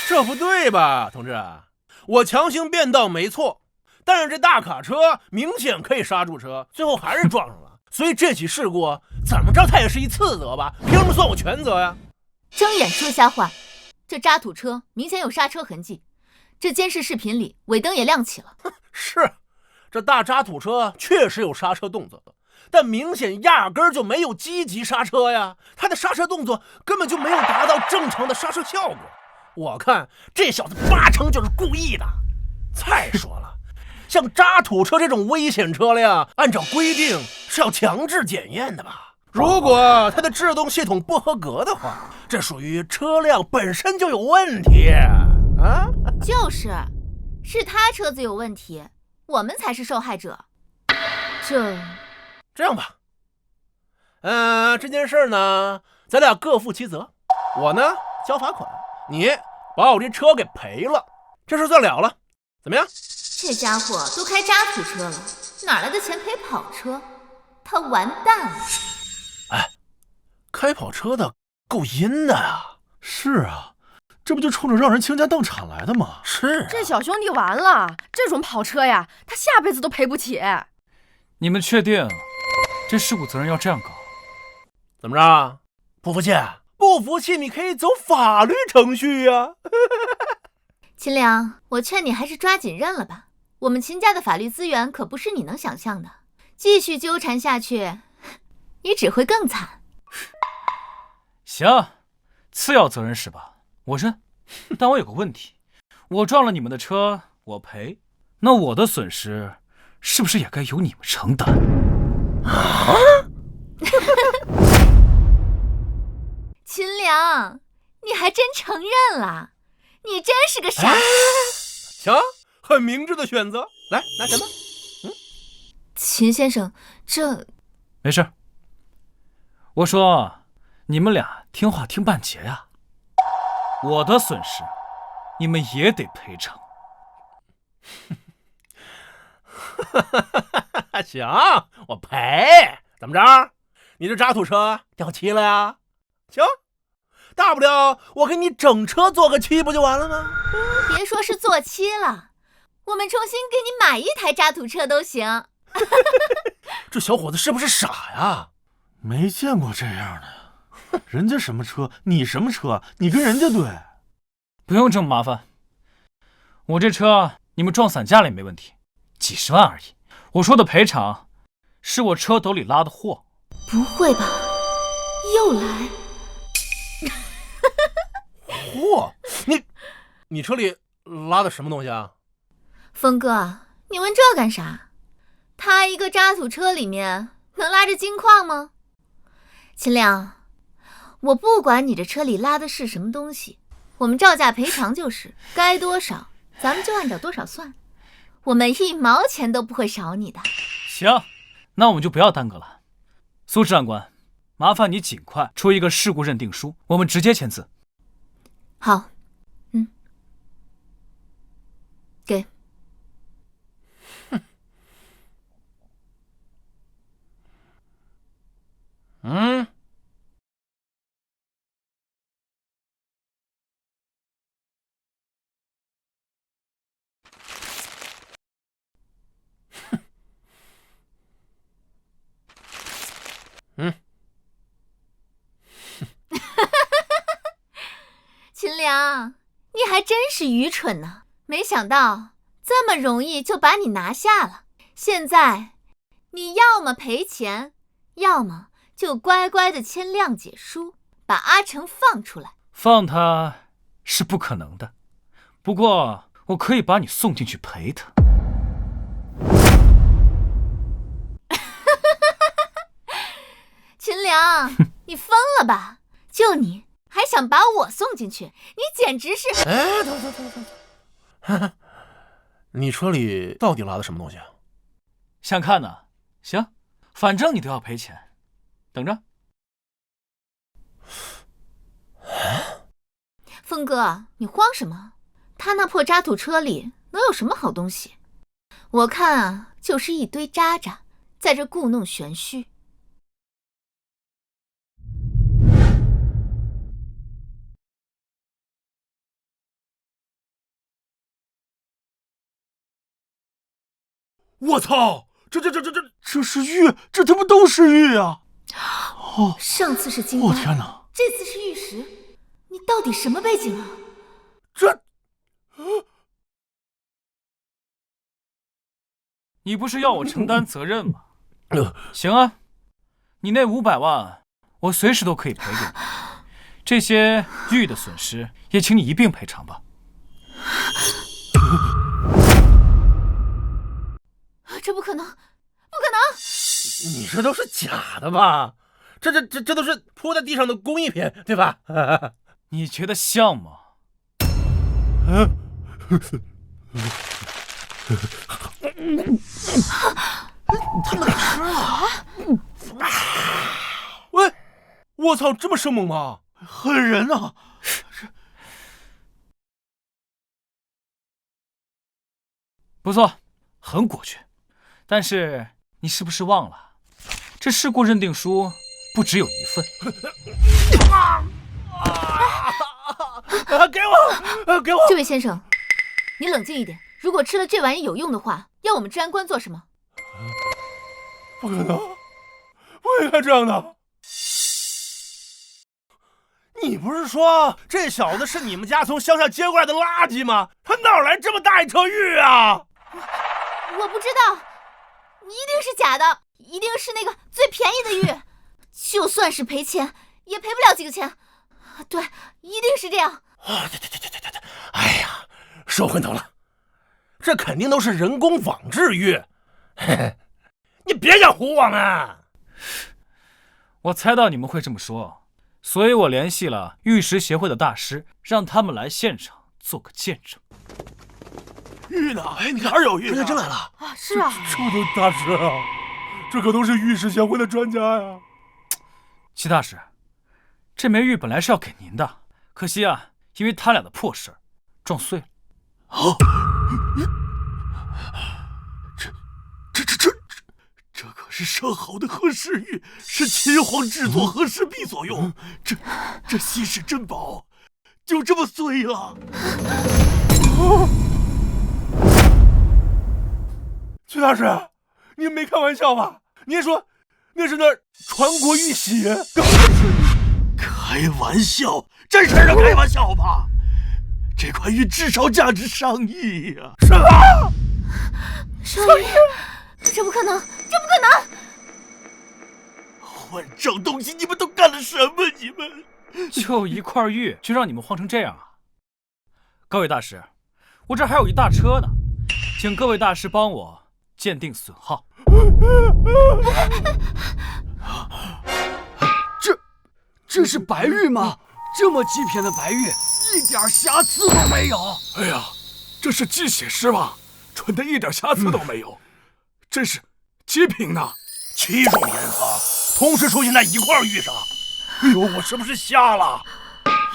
这不对吧，同志？我强行变道没错，但是这大卡车明显可以刹住车，最后还是撞上了。所以这起事故怎么着它也是一次责吧？凭什么算我全责呀？睁眼说瞎话！这渣土车明显有刹车痕迹，这监视视频里尾灯也亮起了。是，这大渣土车确实有刹车动作的，但明显压根儿就没有积极刹车呀，它的刹车动作根本就没有达到正常的刹车效果。我看这小子80%就是故意的。再说了，像渣土车这种危险车辆，按照规定是要强制检验的吧？如果它的制动系统不合格的话，这属于车辆本身就有问题啊！是他车子有问题，我们才是受害者。这样吧，这件事呢，咱俩各负其责。我呢交罚款，你把我这车给赔了，这事算了了，怎么样？这家伙都开渣土车了，哪来的钱赔跑车？他完蛋了！开跑车的够阴的呀！是啊，这不就冲着让人倾家荡产来的吗？是啊，这小兄弟完了，这种跑车呀，他下辈子都赔不起。你们确定这事故责任要这样搞？怎么着？不服气？不服气你可以走法律程序呀。秦良，我劝你还是抓紧认了吧，我们秦家的法律资源可不是你能想象的，继续纠缠下去，你只会更惨。行，次要责任是吧？我认，但我有个问题，我撞了你们的车，我赔，那我的损失是不是也该由你们承担？啊？秦良，你还真承认了，你真是个傻。行，很明智的选择。来，拿钱吧。秦先生，这没事。我说，你们俩听话听半截呀。我的损失，你们也得赔偿。行，我赔。怎么着？你这渣土车掉漆了呀？行，大不了我给你整车做个漆不就完了吗？别说是做漆了，我们重新给你买一台渣土车都行。这小伙子是不是傻呀？没见过这样的呀！人家什么车，你什么车，你跟人家对。不用这么麻烦，我这车你们撞散架了也没问题，几十万而已。我说的赔偿，是我车斗里拉的货。不会吧？又来？嚯，你车里拉的什么东西啊？峰哥，你问这干啥？他一个渣土车里面能拉着金矿吗？秦亮，我不管你这车里拉的是什么东西，我们照价赔偿就是，该多少咱们就按照多少算，我们1毛钱都不会少你的。行，那我们就不要耽搁了。苏治安官，麻烦你尽快出一个事故认定书，我们直接签字。好，给。秦良，你还真是愚蠢呢，没想到这么容易就把你拿下了。现在你要么赔钱，要么就乖乖的签谅解书，把阿成放出来。放他是不可能的，不过我可以把你送进去陪他。秦良，你疯了吧？就你还想把我送进去？你简直是……哎，等，你车里到底拉的什么东西啊？想看呢？行，反正你都要赔钱，等着。峰哥，你慌什么？他那破渣土车里能有什么好东西？我看啊，就是一堆渣渣在这故弄玄虚。我操！这是玉，这他妈都是玉啊！哦，上次是金冠，天哪，这次是玉石，你到底什么背景啊？你不是要我承担责任吗？行啊，你那500万，我随时都可以赔给你。这些玉的损失，也请你一并赔偿吧。这不可能，不可能！你这都是假的吧？这都是铺在地上的工艺品，对吧？你觉得像吗？他们给吃了！喂，我操，这么生猛吗？狠人啊！不错，很果决。但是你是不是忘了，这事故认定书不只有一份？给我！这位先生，你冷静一点。如果吃了这玩意有用的话，要我们治安官做什么？不可能，不应该这样的。你不是说这小子是你们家从乡下接过来的垃圾吗？他哪来这么大一车玉啊？我不知道。一定是假的，一定是那个最便宜的玉，就算是赔钱，也赔不了几个钱。对，一定是这样。对，哎呀，说昏头了，这肯定都是人工仿制玉。嘿嘿，你别想唬我们。我猜到你们会这么说，所以我联系了玉石协会的大师，让他们来现场做个见证。玉呢？哎，你看哪儿有玉？专家真来了啊！是啊，这都大师啊，这可都是玉石协会的专家呀。齐大师，这枚玉本来是要给您的，可惜啊，因为他俩的破事儿撞碎了。是上好的和氏玉，是秦皇制作和氏璧所用。这稀世珍宝就这么碎了。曲大师，您没开玩笑吧？您说那是那传国玉玺？开玩笑，这事儿能开玩笑吗？这块玉至少价值上亿呀！什么？上亿？这不可能，这不可能！换这东西，你们都干了什么？你们就一块玉，就让你们慌成这样啊！各位大师，我这还有一大车呢，请各位大师帮我鉴定损耗。这是白玉吗？这么极品的白玉，一点瑕疵都没有。哎呀，这是鸡血狮王，纯的一点瑕疵都没有，真是极品呐！7种颜色同时出现在一块玉上，哎呦，我是不是瞎了？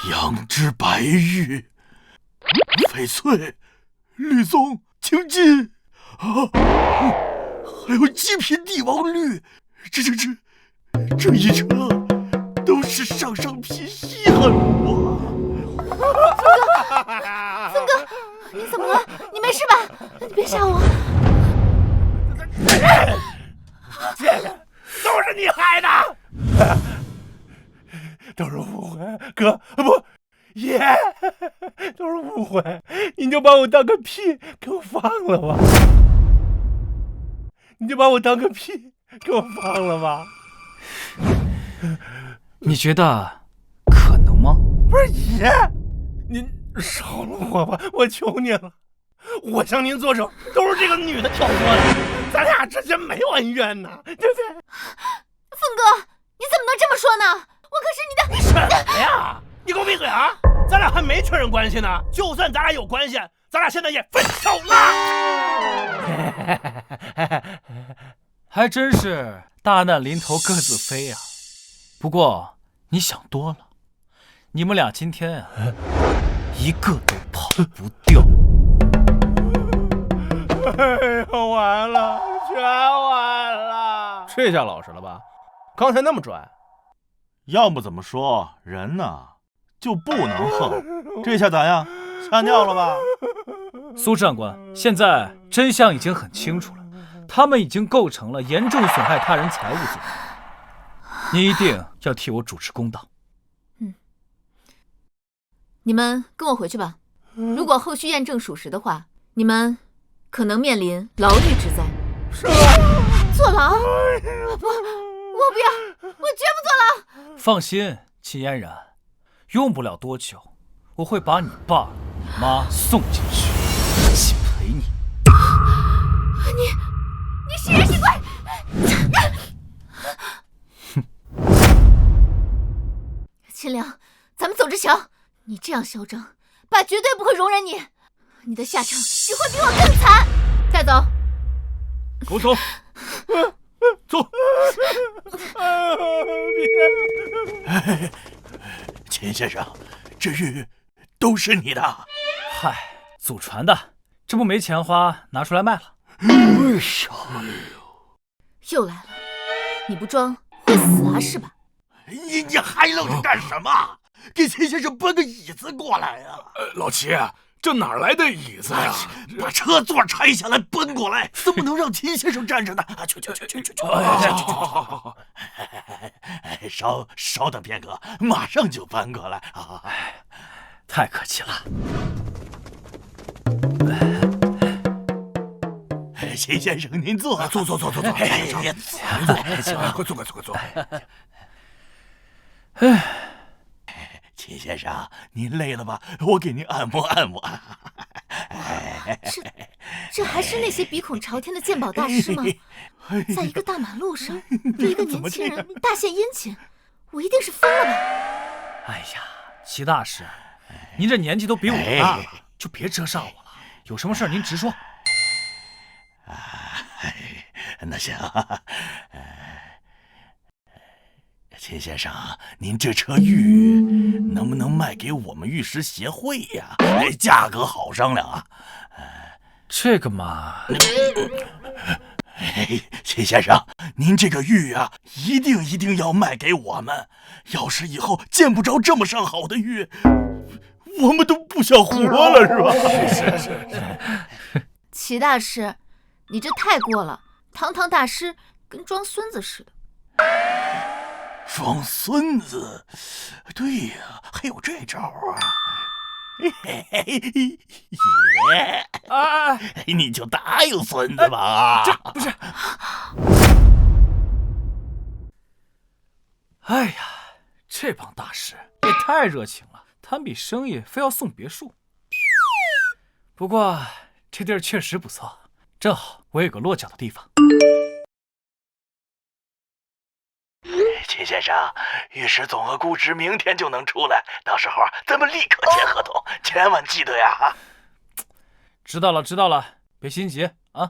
羊脂白玉、翡翠、绿松、青金啊，还有极品帝王绿，这一车都是上品稀罕物啊！峰哥，你怎么了？你没事吧？你别吓我！这都是你害的，都是误会，哥不，爷，都是误会，你就把我当个屁给我放了吧，你就把我当个屁给我放了吧。你觉得可能吗？不是爷，您饶了我吧，我求您了，我向您作证，都是这个女的挑拨的，咱俩之间没有恩怨呢，对不对？峰哥，你怎么能这么说呢？我可是你的什么呀？你给我闭嘴啊！咱俩还没确认关系呢，就算咱俩有关系，咱俩现在也分手了。还真是大难临头各自飞呀。不过你想多了，你们俩今天啊，一个都跑不掉。哎呀，完了，全完了！这下老实了吧？刚才那么拽，要不怎么说人呢就不能横？这下咋样？吓尿了吧？苏长官，现在真相已经很清楚了，他们已经构成了严重损害他人财物罪。你一定要替我主持公道。你们跟我回去吧。如果后续验证属实的话，你们可能面临牢狱之灾。是吗？坐牢？不，我不要，我绝不坐牢。放心，秦嫣然，用不了多久，我会把你爸、你妈送进去，一起陪你。你是人是鬼？秦良，咱们走着瞧。你这样嚣张，爸绝对不会容忍你，你的下场只会比我更惨。带走，给我走，走。秦先生，这玉都是你的？嗨，祖传的，这不没钱花，拿出来卖了。又来了，你不装会死啊是吧？你还愣着干什么？给秦先生搬个椅子过来呀！老齐，这哪来的椅子呀？把车座拆下来搬过来，怎么能让秦先生站着呢？去！稍等片刻，马上就搬过来。太客气了。秦先生，您坐。坐。快坐。秦先生，您累了吧？我给您按摩按摩。这还是那些鼻孔朝天的鉴宝大师吗？在一个大马路上对一个年轻人大献殷勤，我一定是疯了吧？哎呀，齐大师，您这年纪都比我大了，就别遮煞我了。有什么事您直说。那行。秦先生，您这车玉能不能卖给我们玉石协会呀？价格好商量啊。这个嘛，秦先生，您这个玉啊，一定要卖给我们。要是以后见不着这么上好的玉，我们都不想活了，是吧？是。齐大师，你这太过了，堂堂大师跟装孙子似的。装孙子？对呀，还有这招啊！你就答应孙子吧！这不是……哎呀，这帮大师也太热情了，谈笔生意非要送别墅。不过这地儿确实不错，正好我有个落脚的地方。秦先生，玉石总额估值明天就能出来，到时候咱们立刻签合同，千万记得呀！知道了，别心急啊。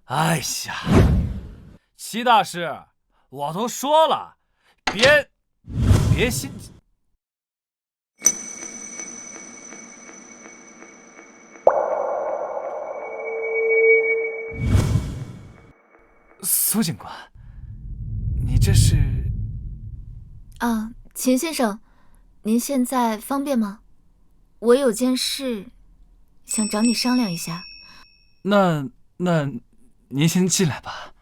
哎呀，齐大师，我都说了，别心急。苏警官，你这是？啊，秦先生，您现在方便吗？我有件事想找你商量一下。那您先进来吧。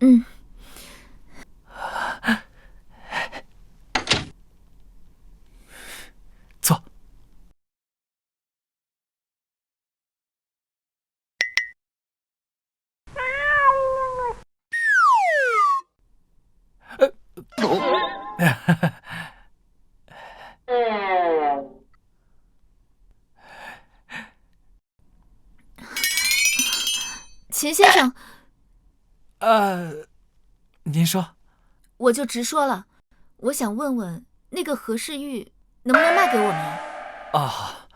嗯。坐。秦先生，您说。我就直说了，我想问问那个和氏玉能不能卖给我们呀？啊，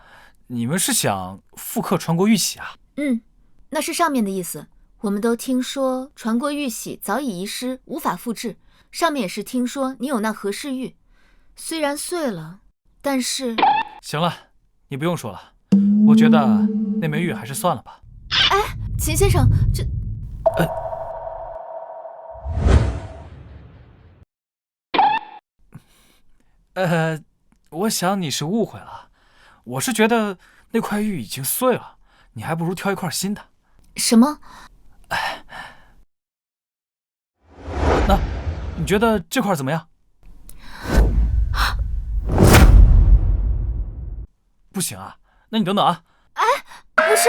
你们是想复刻传国玉玺啊？嗯，那是上面的意思。我们都听说传国玉玺早已遗失，无法复制。上面也是听说你有那和氏玉，虽然碎了，但是……行了，你不用说了，我觉得那枚玉还是算了吧。哎，秦先生，这……我想你是误会了，我是觉得那块玉已经碎了，你还不如挑一块新的。什么？那你觉得这块怎么样？不行啊，那你等等啊。哎，不是。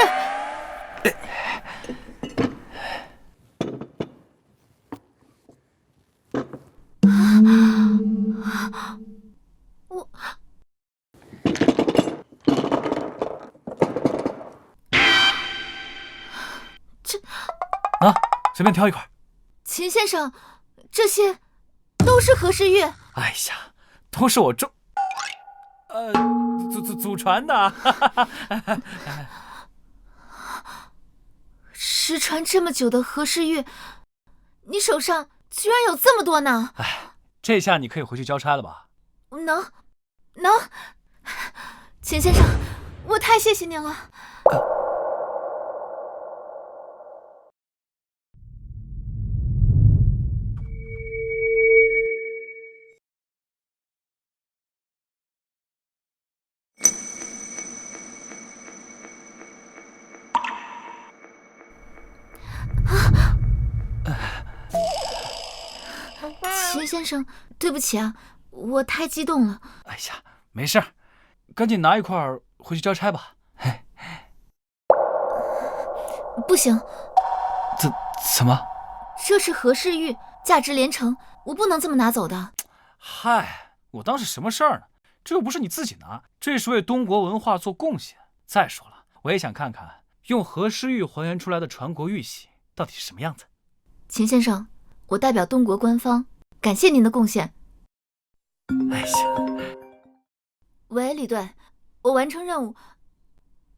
随便挑一块。秦先生，这些都是和氏玉。哎呀，都是我祖传的。失传这么久的和氏玉，你手上居然有这么多呢！哎，这下你可以回去交差了吧？能，秦先生，我太谢谢您了。秦先生，对不起啊，我太激动了。哎呀，没事，赶紧拿一块回去交差吧。不行。怎么？这是和氏玉，价值连城，我不能这么拿走的。嗨，我当是什么事儿呢？这又不是你自己拿，这是为中国文化做贡献。再说了，我也想看看用和氏玉还原出来的传国玉玺到底是什么样子。秦先生，我代表东国官方感谢您的贡献。哎呀，喂，李队，我完成任务。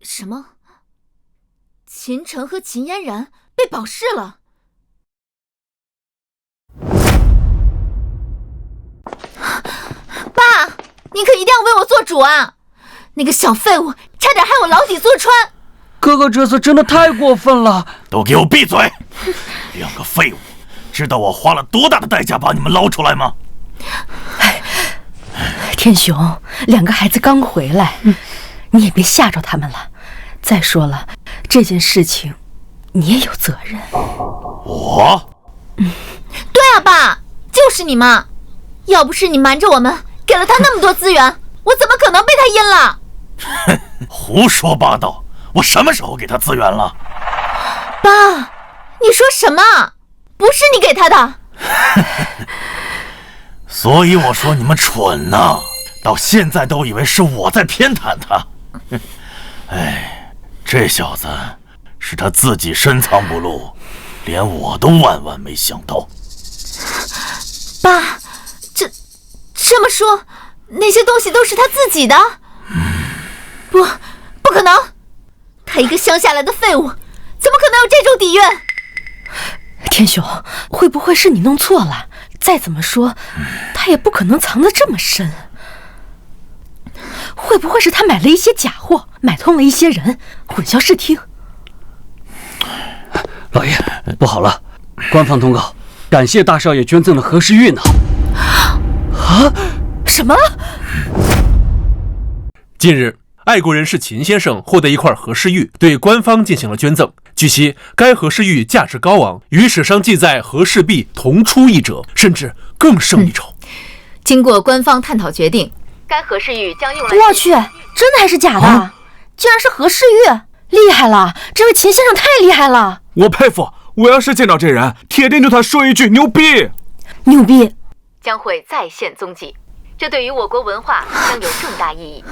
什么？秦城和秦嫣然被保释了？爸，你可一定要为我做主啊！那个小废物差点害我牢底坐穿。哥哥这次真的太过分了！都给我闭嘴！两个废物，知道我花了多大的代价把你们捞出来吗？天雄，两个孩子刚回来，你也别吓着他们了。再说了，这件事情你也有责任。我？对啊，爸，就是你嘛！要不是你瞒着我们，给了他那么多资源，我怎么可能被他阴了？胡说八道！我什么时候给他资源了？爸，你说什么？不是你给他的。所以我说你们蠢呐，到现在都以为是我在偏袒他。哎，这小子是他自己深藏不露，连我都万万没想到。爸，这么说，那些东西都是他自己的？不可能！他一个乡下来的废物，怎么可能有这种底蕴？天雄，会不会是你弄错了？再怎么说，他也不可能藏得这么深。会不会是他买了一些假货，买通了一些人，混淆视听？老爷，不好了！官方通告，感谢大少爷捐赠的和氏玉呢。啊？什么？近日，爱国人士秦先生获得一块和氏玉，对官方进行了捐赠。据悉，该和氏玉价值高昂，与史上记载和氏璧同出一辙，甚至更胜一筹。经过官方探讨决定，该和氏玉将用来……我去，真的还是假的？竟然是和氏玉！厉害了，这位秦先生太厉害了！我佩服，我要是见到这人，铁定对他说一句牛逼！牛逼！将会再现踪迹，这对于我国文化将有重大意义。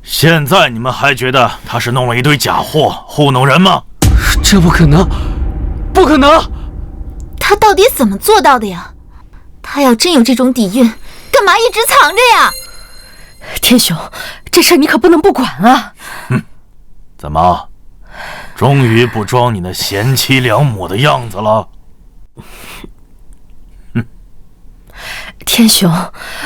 现在你们还觉得他是弄了一堆假货糊弄人吗？这不可能，不可能！他到底怎么做到的呀？他要真有这种底蕴，干嘛一直藏着呀？天雄，这事儿你可不能不管啊！怎么，终于不装你那贤妻良母的样子了？天雄，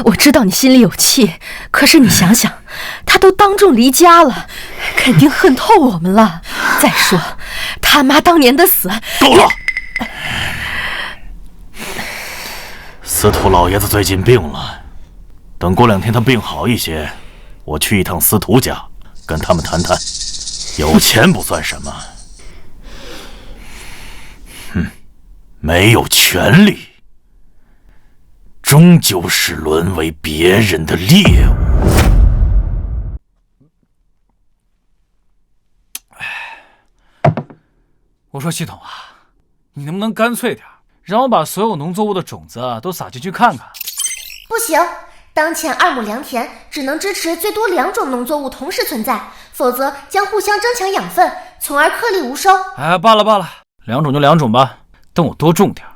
我知道你心里有气，可是你想想，他都当众离家了，肯定恨透我们了。再说，他妈当年的死……够了！司徒老爷子最近病了，等过2天他病好一些，我去一趟司徒家，跟他们谈谈。有钱不算什么，没有权利，终究是沦为别人的猎物。我说系统啊，你能不能干脆点，让我把所有农作物的种子都撒进去看看？不行，当前2亩良田只能支持最多2种农作物同时存在，否则将互相争抢养分，从而颗粒无收。哎，罢了，2种就2种吧，等我多种点。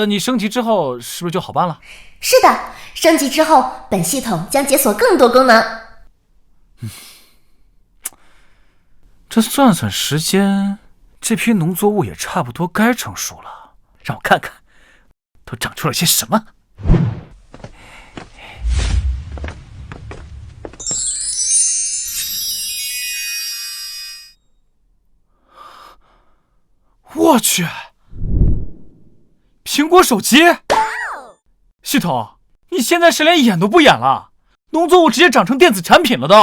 你升级之后是不是就好办了？是的，升级之后，本系统将解锁更多功能。这算算时间，这批农作物也差不多该成熟了。让我看看，都长出了些什么。我去，苹果手机！系统，你现在是连演都不演了，农作物直接长成电子产品了都。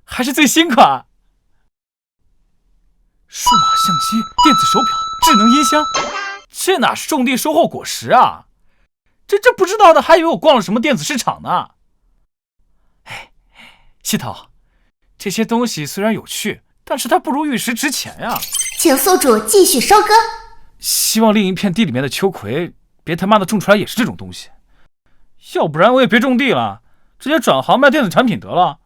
还是最新款，数码相机、电子手表、智能音箱，这哪是种地收获果实啊？这不知道的还以为我逛了什么电子市场呢。哎，系统，这些东西虽然有趣，但是它不如玉石值钱呀。请宿主继续收割。希望另一片地里面的秋葵别他妈的种出来也是这种东西，要不然我也别种地了，直接转行卖电子产品得了。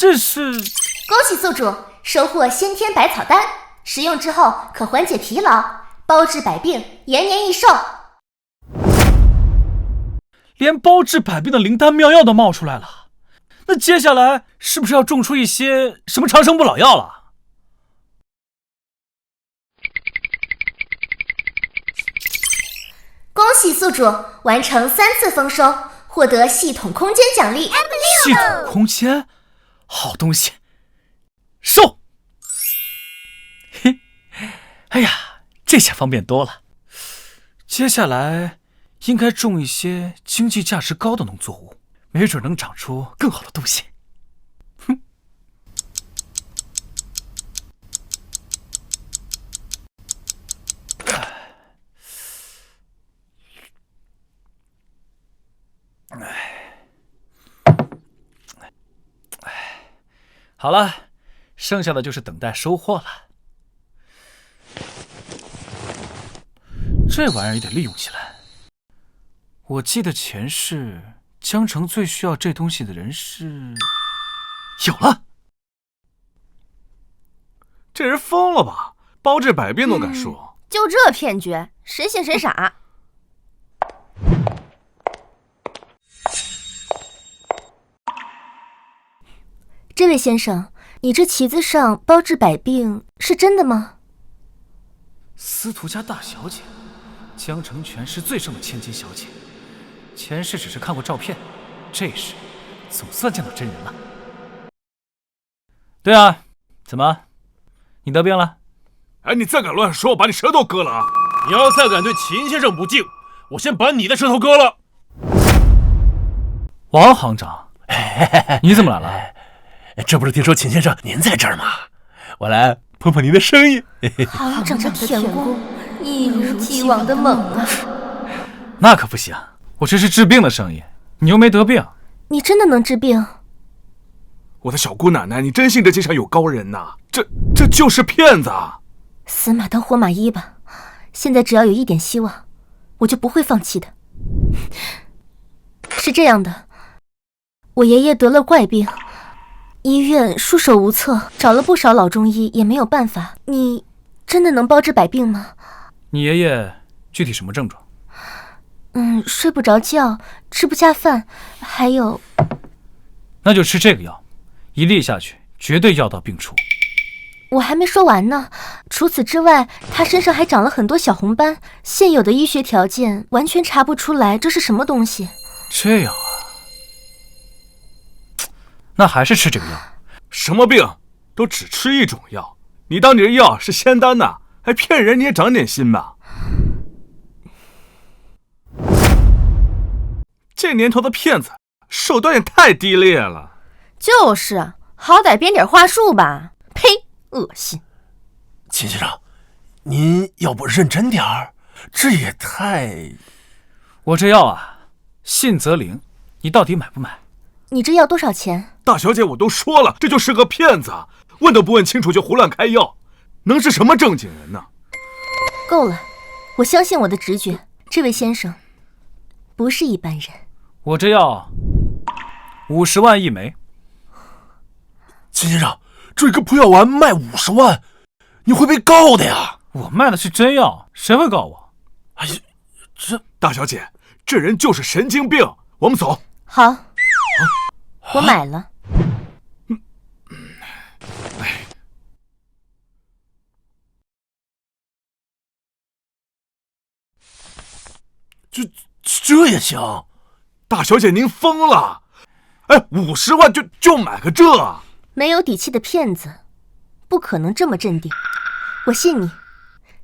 这是恭喜宿主收获先天百草丹，食用之后可缓解疲劳，包治百病，延年益寿。连包治百病的灵丹妙药都冒出来了，那接下来是不是要种出一些什么长生不老药了？恭喜宿主完成3次丰收，获得系统空间奖励。系统空间，好东西，收。嘿，哎呀，这下方便多了。接下来应该种一些经济价值高的农作物，没准能长出更好的东西。哼。好了，剩下的就是等待收获了。这玩意儿也得利用起来。我记得前世江城最需要这东西的人是……有了！这人疯了吧？包治百病都敢说？就这骗局，谁信谁傻。这位先生，你这旗子上包治百病是真的吗？司徒家大小姐，江城全市最盛的千金小姐，前世只是看过照片，这世总算见到真人了。对啊，怎么，你得病了？哎，你再敢乱说，我把你舌头割了啊！你要再敢对秦先生不敬，我先把你的舌头割了。王行长，你怎么来了？这不是听说秦先生您在这儿吗？我来碰碰您的生意。行长的舔功一如既往的猛啊！那可不行，我这是治病的生意，你又没得病。你真的能治病？我的小姑奶奶，你真信这街上有高人呐？这就是骗子啊！死马当活马医吧，现在只要有一点希望，我就不会放弃的。是这样的，我爷爷得了怪病。医院束手无策，找了不少老中医也没有办法。你真的能包治百病吗？你爷爷具体什么症状？睡不着觉，吃不下饭，还有……那就吃这个药，一粒下去绝对药到病除。我还没说完呢。除此之外，他身上还长了很多小红斑，现有的医学条件完全查不出来这是什么东西。这样啊，那还是吃这个药。什么病都只吃一种药，你当你这药是仙丹呐？还骗人，你也长点心吧。这年头的骗子手段也太低劣了。就是，好歹编点话术吧。呸，恶心！秦先生，您要不认真点儿，这也太……我这药啊，信则灵，你到底买不买？你这药多少钱？大小姐，我都说了，这就是个骗子，问都不问清楚就胡乱开药，能是什么正经人呢？够了，我相信我的直觉，这位先生不是一般人。我这药50万一枚。秦先生，这个破药丸卖50万，你会被告的呀！我卖的是真药，谁会告我？哎呀，这大小姐，这人就是神经病，我们走。好，我买了。这也行？大小姐，您疯了！哎，50万就买个这？没有底气的骗子，不可能这么镇定。我信你，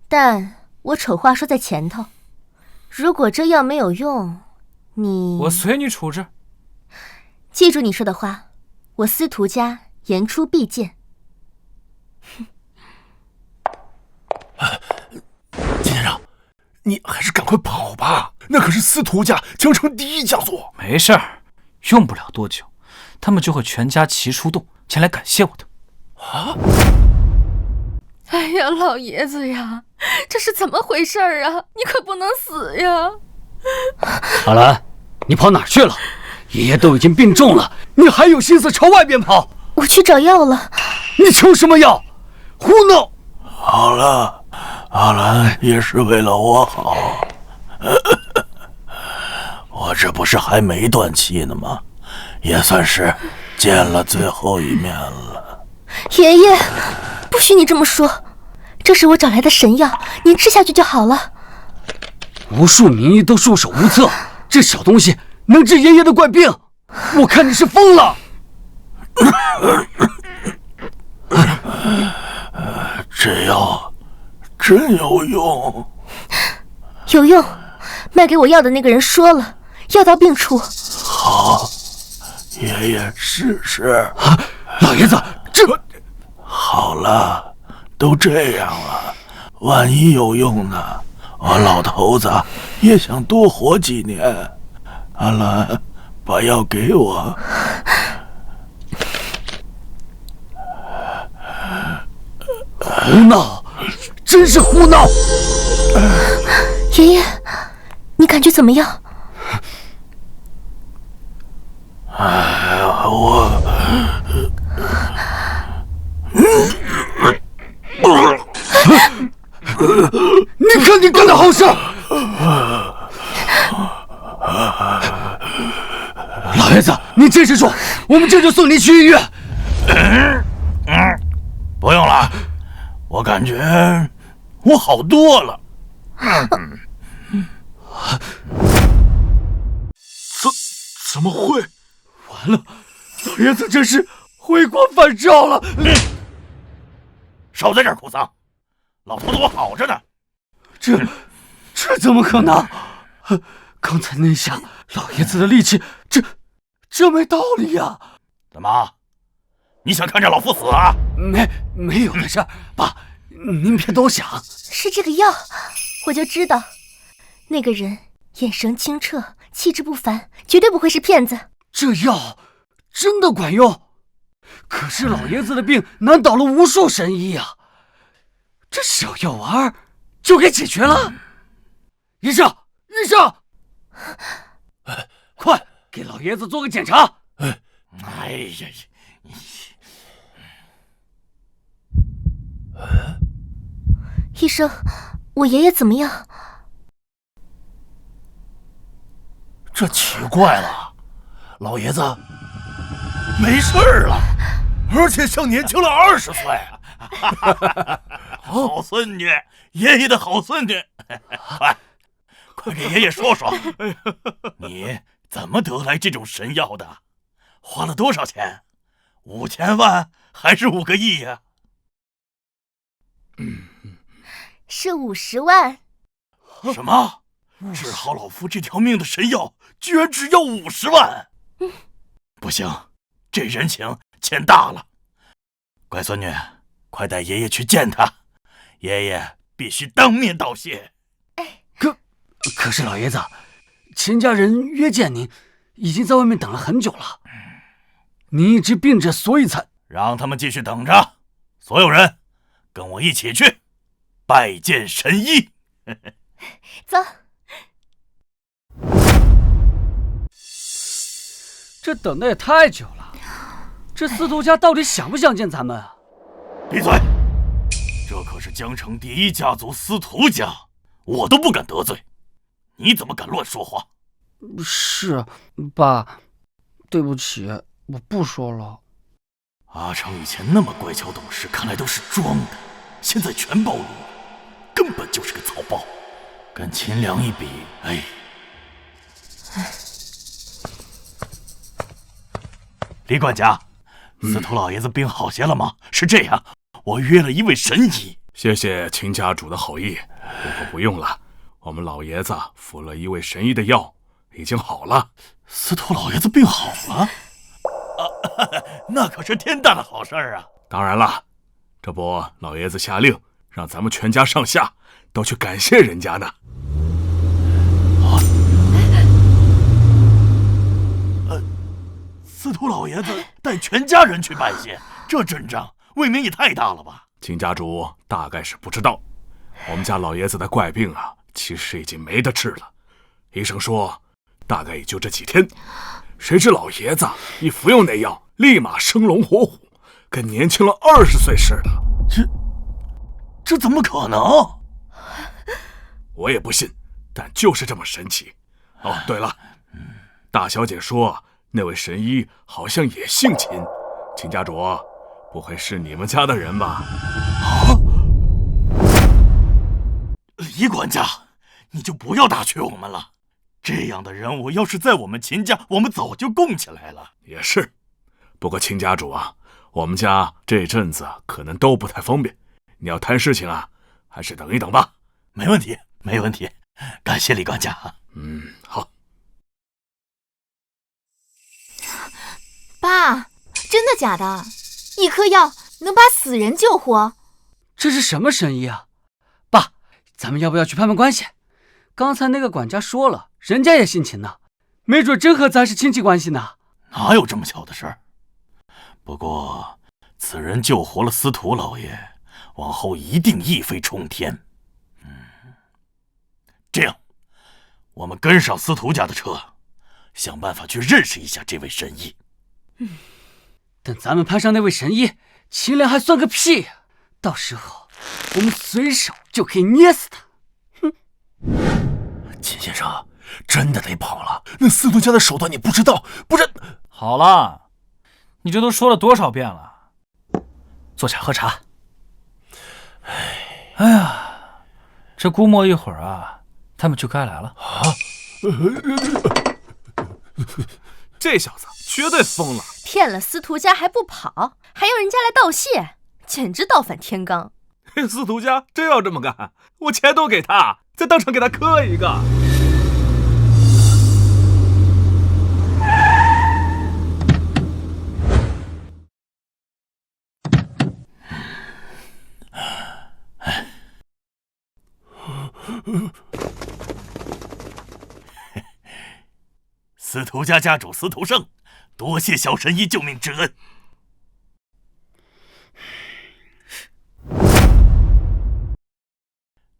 但我丑话说在前头，如果这药没有用，我随你处置。记住你说的话，我司徒家言出必践。秦先生，你还是赶快跑吧，那可是司徒家江城第一家族。没事儿，用不了多久，他们就会全家齐出动前来感谢我的。啊！哎呀，老爷子呀，这是怎么回事啊？你可不能死呀！阿兰，你跑哪儿去了？爷爷都已经病重了，你还有心思朝外边跑？我去找药了。你求什么药？胡闹！好了，阿兰也是为了我好。我这不是还没断气呢吗？也算是见了最后一面了。爷爷，不许你这么说，这是我找来的神药，您吃下去就好了。无数名医都束手无策，这小东西能治爷爷的怪病，我看你是疯了。这药真有用。有用，卖给我药的那个人说了，药到病除。好，爷爷试试。老爷子，这好了，都这样了，万一有用呢？我老头子也想多活几年。阿兰，把药给我。胡闹，真是胡闹！爷爷，你感觉怎么样？你看你干的好事！老爷子，你真是说，我们这就送你去医院。不用了，我感觉我好多了。怎么会？完了，老爷子这是回光返照了。少在这儿哭丧，老头子我好着呢。这怎么可能？刚才那下，老爷子的力气，这没道理呀！怎么，你想看着老夫死啊？没有的事儿，爸，您别多想。是这个药，我就知道，那个人眼神清澈，气质不凡，绝对不会是骗子。这药真的管用，可是老爷子的病难倒了无数神医啊，这小药丸就给解决了。医生，快给老爷子做个检查。哎呀，医生，我爷爷怎么样？这奇怪了，老爷子没事儿了，而且像年轻了20岁。好孙女，爷爷的好孙女，快给爷爷说说，你怎么得来这种神药的？花了多少钱？5000万还是5个亿呀？是50万。什么？治好老夫这条命的神药居然只要50万？不行，这人情欠大了。乖孙女，快带爷爷去见他，爷爷必须当面道谢。可是老爷子，秦家人约见您，已经在外面等了很久了。您一直病着，所以才……让他们继续等着。所有人，跟我一起去拜见神医。走。这等的也太久了，这司徒家到底想不想见咱们啊？闭嘴！这可是江城第一家族司徒家，我都不敢得罪，你怎么敢乱说话？是，爸，对不起，我不说了。阿成以前那么乖巧懂事，看来都是装的，现在全暴露了，根本就是个草包。跟秦良一比，李管家，司徒老爷子病好些了吗？是这样，我约了一位神医。谢谢秦家主的好意，不过不用了，我们老爷子服了一位神医的药，已经好了。司徒老爷子病好了？那可是天大的好事啊！当然了，这不老爷子下令让咱们全家上下都去感谢人家呢。司徒老爷子带全家人去拜谢，这阵仗未免也太大了吧？秦家主大概是不知道，我们家老爷子的怪病啊，其实已经没得治了。医生说，大概也就这几天。谁知老爷子一服用那药，立马生龙活虎，跟年轻了20岁似的。这怎么可能？我也不信，但就是这么神奇。哦，对了，大小姐说那位神医好像也姓秦，秦家主，不会是你们家的人吧？啊！李管家，你就不要打趣我们了。这样的人物要是在我们秦家，我们早就供起来了。也是，不过秦家主啊，我们家这阵子可能都不太方便，你要谈事情啊，还是等一等吧。没问题，没问题，感谢李管家。好。爸，真的假的？一颗药能把死人救活？这是什么神医啊？爸，咱们要不要去攀攀关系？刚才那个管家说了，人家也姓秦呢，没准真和咱是亲戚关系呢。哪有这么巧的事儿？不过此人救活了司徒老爷，往后一定一飞冲天。这样，我们跟上司徒家的车，想办法去认识一下这位神医。等咱们攀上那位神医，秦良还算个屁呀！到时候我们随手就可以捏死他。秦先生，真的得跑了。那司徒家的手段你不知道，不是？好了，你这都说了多少遍了？坐下喝茶。哎呀，这估摸一会儿啊，他们就该来了。这小子绝对疯了，骗了司徒家还不跑，还要人家来道谢，简直倒反天罡。司徒家真要这么干，我钱都给他，再当场给他磕一个。司徒家家主司徒胜，多谢小神医救命之恩。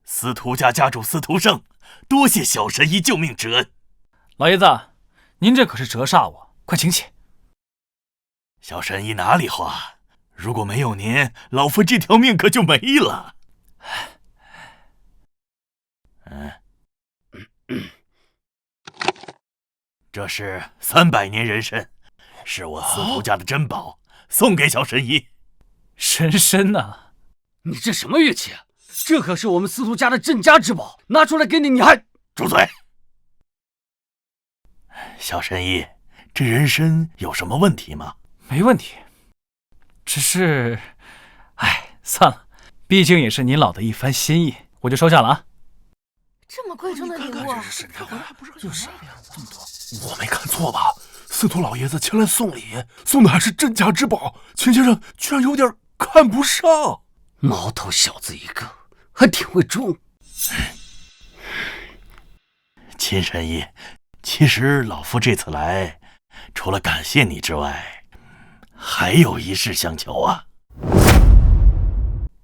司徒家家主司徒胜，多谢小神医救命之恩。老爷子，您这可是折煞我，快请起。小神医哪里话，如果没有您，老夫这条命可就没了。这是300年人参，是我司徒家的珍宝，送给小神医。人参呐，你这什么语气啊？这可是我们司徒家的镇家之宝，拿出来给你，你还……住嘴！小神医，这人参有什么问题吗？没问题，只是……算了，毕竟也是您老的一番心意，我就收下了啊。这么贵重的礼物，就是这么多。我没看错吧？司徒老爷子前来送礼，送的还是镇家之宝，秦先生居然有点看不上。毛头小子一个，还挺会装。秦神医，其实老夫这次来，除了感谢你之外，还有一事相求啊。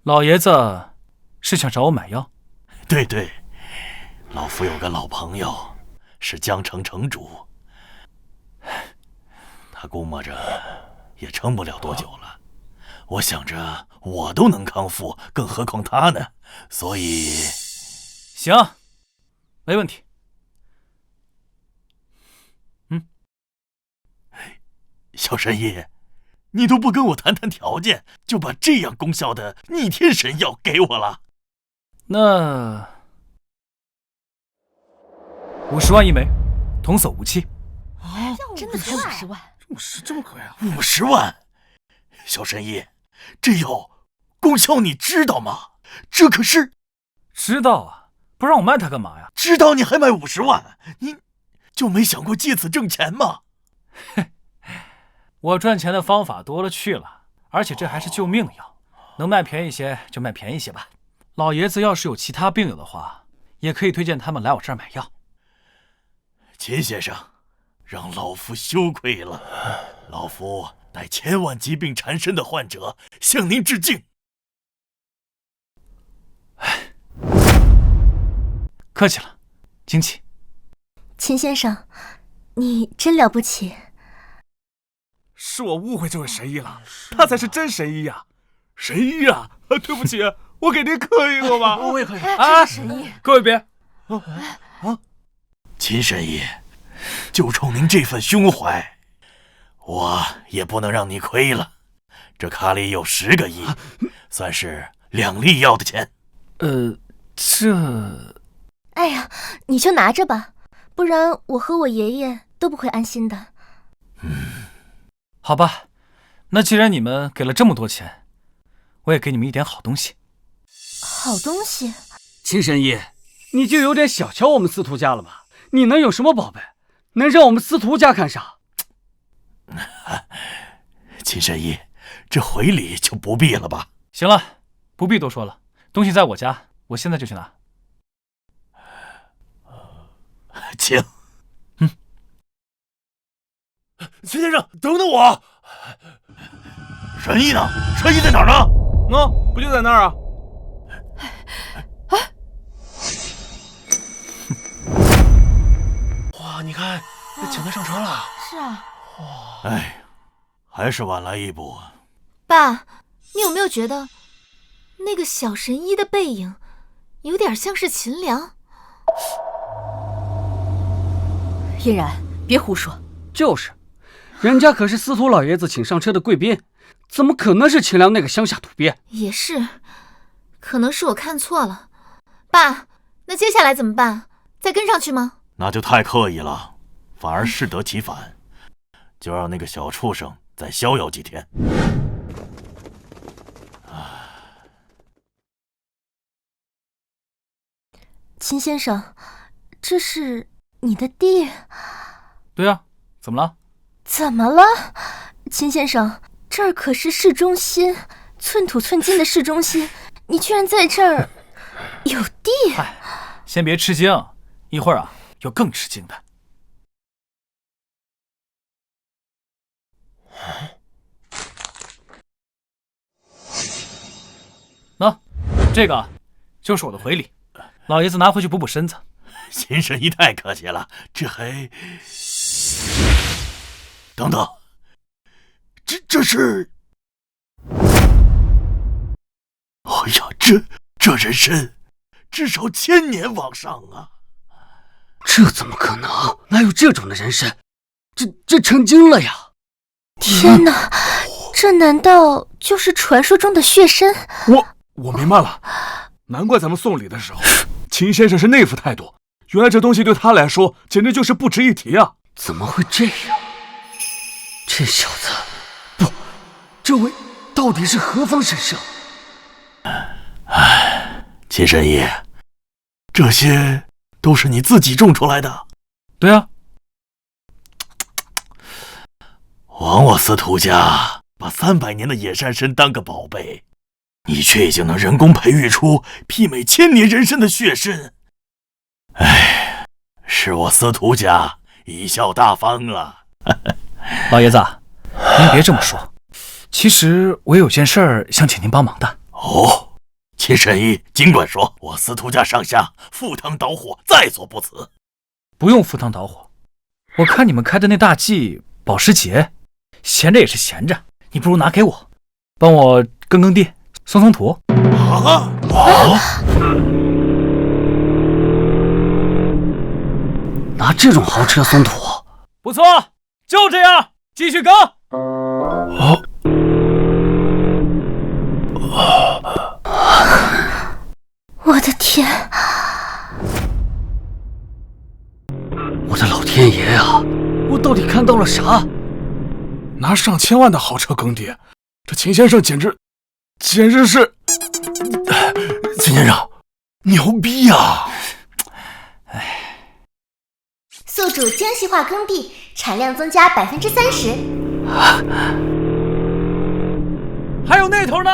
老爷子是想找我买药？对，老夫有个老朋友，是江城城主，他估摸着也撑不了多久了。我想着我都能康复，更何况他呢？所以，行，没问题。小神医，你都不跟我谈谈条件，就把这样功效的逆天神药给我了？那50万一枚，童叟无欺。真的才50万？50这么贵啊？50万！小神医，这药功效你知道吗？这可是……知道啊，不让我卖它干嘛呀？知道你还卖50万，你就没想过借此挣钱吗？我赚钱的方法多了去了，而且这还是救命药，能卖便宜些就卖便宜些吧。老爷子要是有其他病友的话，也可以推荐他们来我这儿买药。秦先生，让老夫羞愧了，老夫代千万疾病缠身的患者向您致敬。客气了，请起。秦先生，你真了不起。是我误会这位神医了，他才是真神医呀！神医啊，对不起，我给您磕一个吧。我也可以啊！神医，各位别！秦神医，就冲您这份胸怀，我也不能让你亏了。这卡里有10个亿，算是2粒药的钱。哎呀，你就拿着吧，不然我和我爷爷都不会安心的。好吧，那既然你们给了这么多钱，我也给你们一点好东西。好东西？秦神医，你就有点小瞧我们司徒家了吧？你能有什么宝贝，能让我们司徒家看上？秦神医，这回礼就不必了吧？行了，不必多说了，东西在我家，我现在就去拿。请。秦先生，等等我！神医呢？神医在哪儿呢？不就在那儿啊？哇，你看，请他上车了。是啊。哇，哎，还是晚来一步。爸，你有没有觉得那个小神医的背影有点像是秦良？嫣然，别胡说。就是，人家可是司徒老爷子请上车的贵宾，怎么可能是秦良那个乡下土鳖？也是，可能是我看错了。爸，那接下来怎么办？再跟上去吗？那就太刻意了，反而适得其反。就让那个小畜生再逍遥几天。秦先生，这是你的地？对啊，怎么了？怎么了？秦先生，这儿可是市中心，寸土寸金的市中心，你居然在这儿有地？嗨，先别吃惊，一会儿啊有更吃惊的。那这个就是我的回礼，老爷子拿回去补补身子。秦神医太客气了，这还……等等，这是……哎呀，这人参至少1000年往上啊！这怎么可能？哪有这种的人参？这成精了呀！天哪，这难道就是传说中的血参？我明白了，难怪咱们送礼的时候，秦先生是那副态度。原来这东西对他来说简直就是不值一提啊！怎么会这样？这小子，不，这位到底是何方神圣？秦神医，这些都是你自己种出来的？对啊。枉我司徒家把300年的野山参当个宝贝，你却已经能人工培育出媲美1000年人参的血参。哎，是我司徒家贻笑大方了。老爷子，您别这么说，其实我有件事儿想请您帮忙的。哦，秦神医尽管说，我司徒家上下赴汤蹈火，在所不辞。不用赴汤蹈火，我看你们开的那大计保时捷，闲着也是闲着，你不如拿给我，帮我耕地，松土。拿这种豪车松土，不错，就这样，继续耕。我的天！我的老天爷啊！我到底看到了啥？拿上千万的豪车耕地，这秦先生简直是……秦先生，牛逼呀！宿主精细化耕地，产量增加30%。还有那头呢？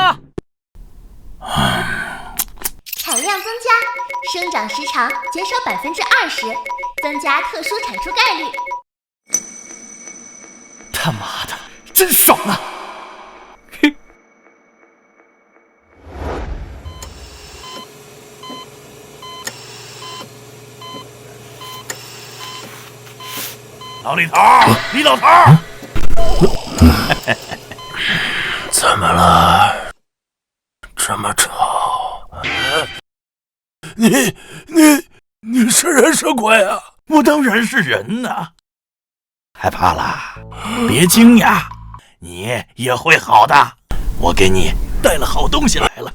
产量增加，生长时长减少20%，增加特殊产出概率。他妈的，真爽啊！嘿。老李头，李老头，怎么了？这么吵？你是人是鬼啊？我当然是人呐！害怕啦？别惊讶，你也会好的。我给你带了好东西来了。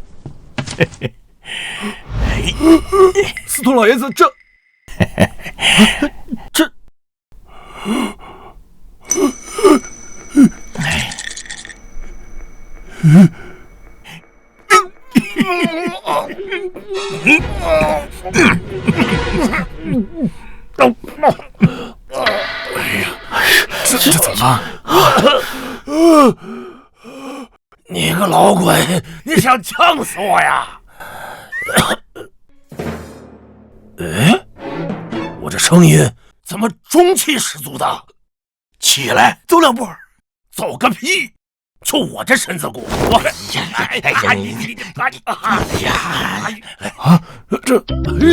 司徒老爷子，这这怎么了？你个老鬼，你想呛死我呀？哎，我这声音怎么中气十足的？起来，走两步。走个屁！就我这身子骨，我这，哎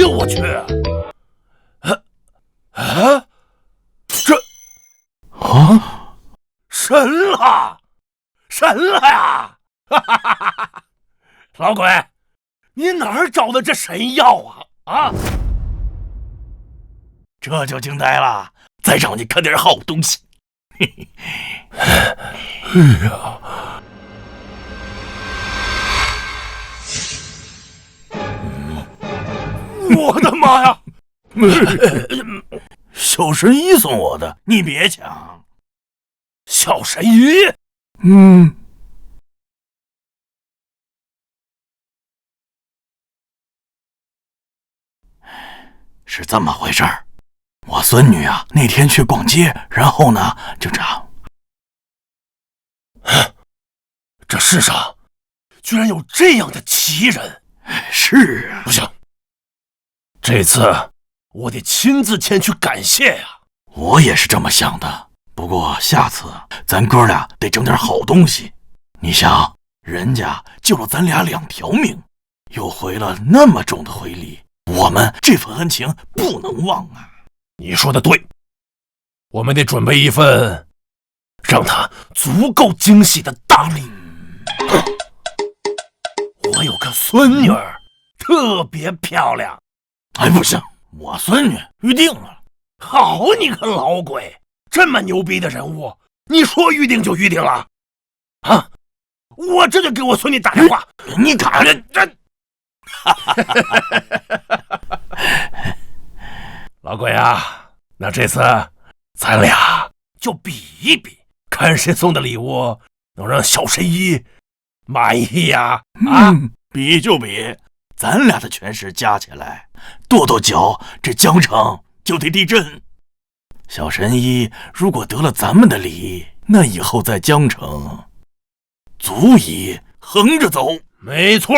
呦我去！神了，神了呀！老鬼，你哪儿找的这神药啊？这就惊呆了，再让你看点好东西。哎呀！我的妈呀！小神医送我的，你别抢。小神医？是这么回事儿。我孙女啊，那天去逛街，然后呢，就这样。这世上居然有这样的奇人！是啊，不行，这次我得亲自前去感谢呀。我也是这么想的，不过下次咱哥俩得整点好东西。你想，人家救了咱俩2条命，又回了那么重的回礼，我们这份恩情不能忘啊。你说的对，我们得准备一份让他足够惊喜的大礼。我有个孙女儿，特别漂亮。哎，不行，我孙女预定了。好你个老鬼，这么牛逼的人物，你说预定就预定了？啊！我这就给我孙女打电话。你敢？老鬼啊，那这次咱俩就比一比，看谁送的礼物能让小神医满意呀！比就比，咱俩的权势加起来，跺跺脚，这江城就得地震。小神医如果得了咱们的礼，那以后在江城足以横着走。没错。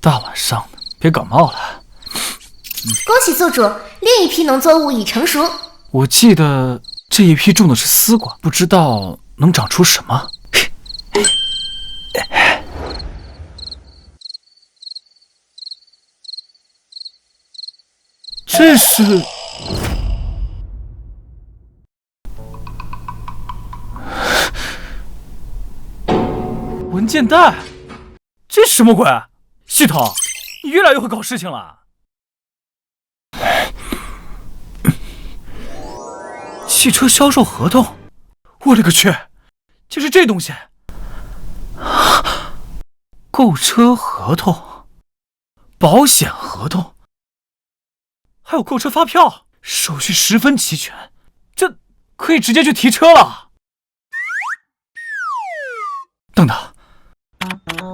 大晚上的，别感冒了。恭喜宿主，另一批农作物已成熟。我记得这一批种的是丝瓜，不知道能长出什么。这是文件袋，这什么鬼？系统，你越来越会搞事情了。汽车销售合同，我勒个去，就是这东西。购车合同、保险合同，还有购车发票，手续十分齐全，这可以直接去提车了。等等，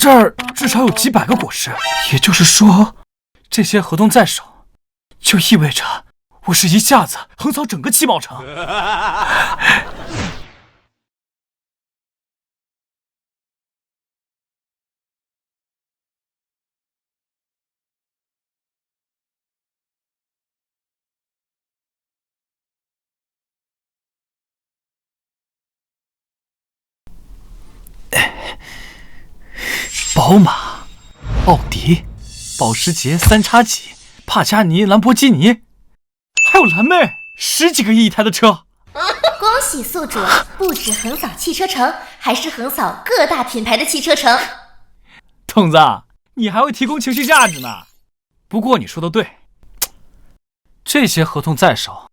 这儿至少有几百个果实，也就是说，这些合同在手，就意味着我是一下子横扫整个七宝城。宝马、奥迪、保时捷、三叉戟、帕加尼、兰博基尼，还有蓝妹，10几个亿一台的车。恭喜宿主，不止横扫汽车城，还是横扫各大品牌的汽车城。种子，你还会提供情绪价值呢。不过你说的对，这些合同在手，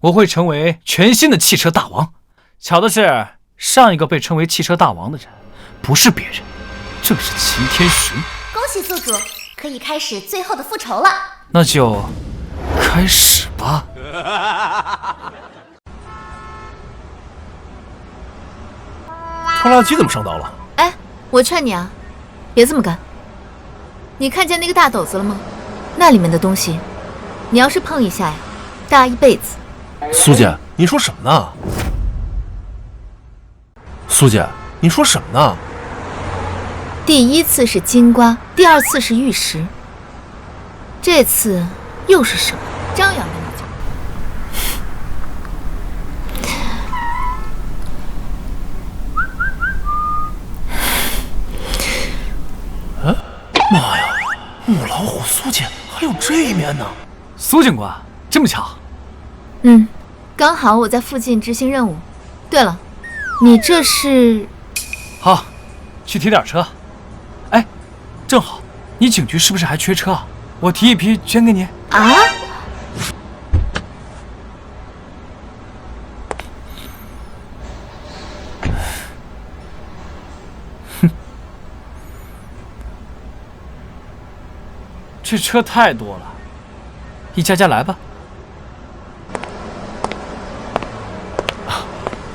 我会成为全新的汽车大王。巧的是，上一个被称为汽车大王的人，不是别人，正是秦天寻。恭喜宿主，可以开始最后的复仇了。那就开始吧。拖拉机怎么上道了？哎，我劝你啊，别这么干。你看见那个大斗子了吗？那里面的东西，你要是碰一下呀，大一辈子。苏姐，你说什么呢？苏姐，你说什么呢？第一次是金瓜，第二次是玉石，这次又是什么？张扬的你就。妈呀，母老虎苏姐还有这一面呢！苏警官，这么巧？刚好我在附近执行任务。对了，你这是？好，去提点车。哎，正好，你警局是不是还缺车啊？我提一批捐给你。啊？这车太多了，一家家来吧。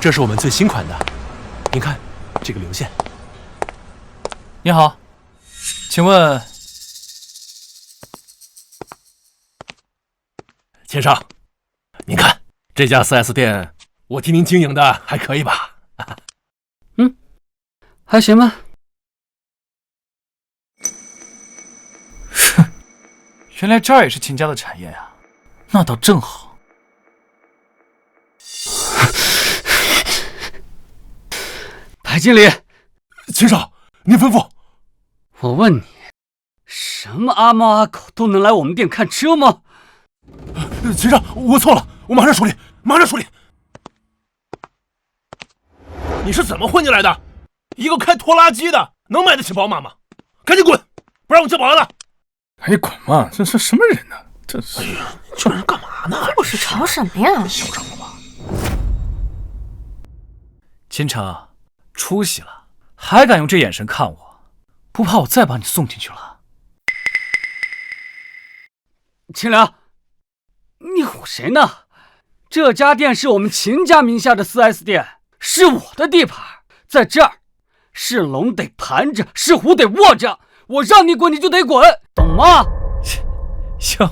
这是我们最新款的，您看这个流线。你好，请问，先生，您看这家 4S 店，我替您经营的还可以吧？还行吧。原来这儿也是秦家的产业呀，那倒正好。白经理，秦少，您吩咐。我问你，什么阿猫阿狗都能来我们店看车吗？秦少，我错了，我马上处理，马上处理。你是怎么混进来的？一个开拖拉机的能买得起宝马吗？赶紧滚，不然我叫保安了。哎，滚嘛！这是什么人呢？这是……哎呀，这人干嘛呢？我是吵什么呀？嚣张了吧？秦城，出息了，还敢用这眼神看我，不怕我再把你送进去了？秦良，你唬谁呢？这家店是我们秦家名下的 4S 店，是我的地盘，在这儿，是龙得盘着，是虎得卧着。我让你滚，你就得滚，懂吗？行，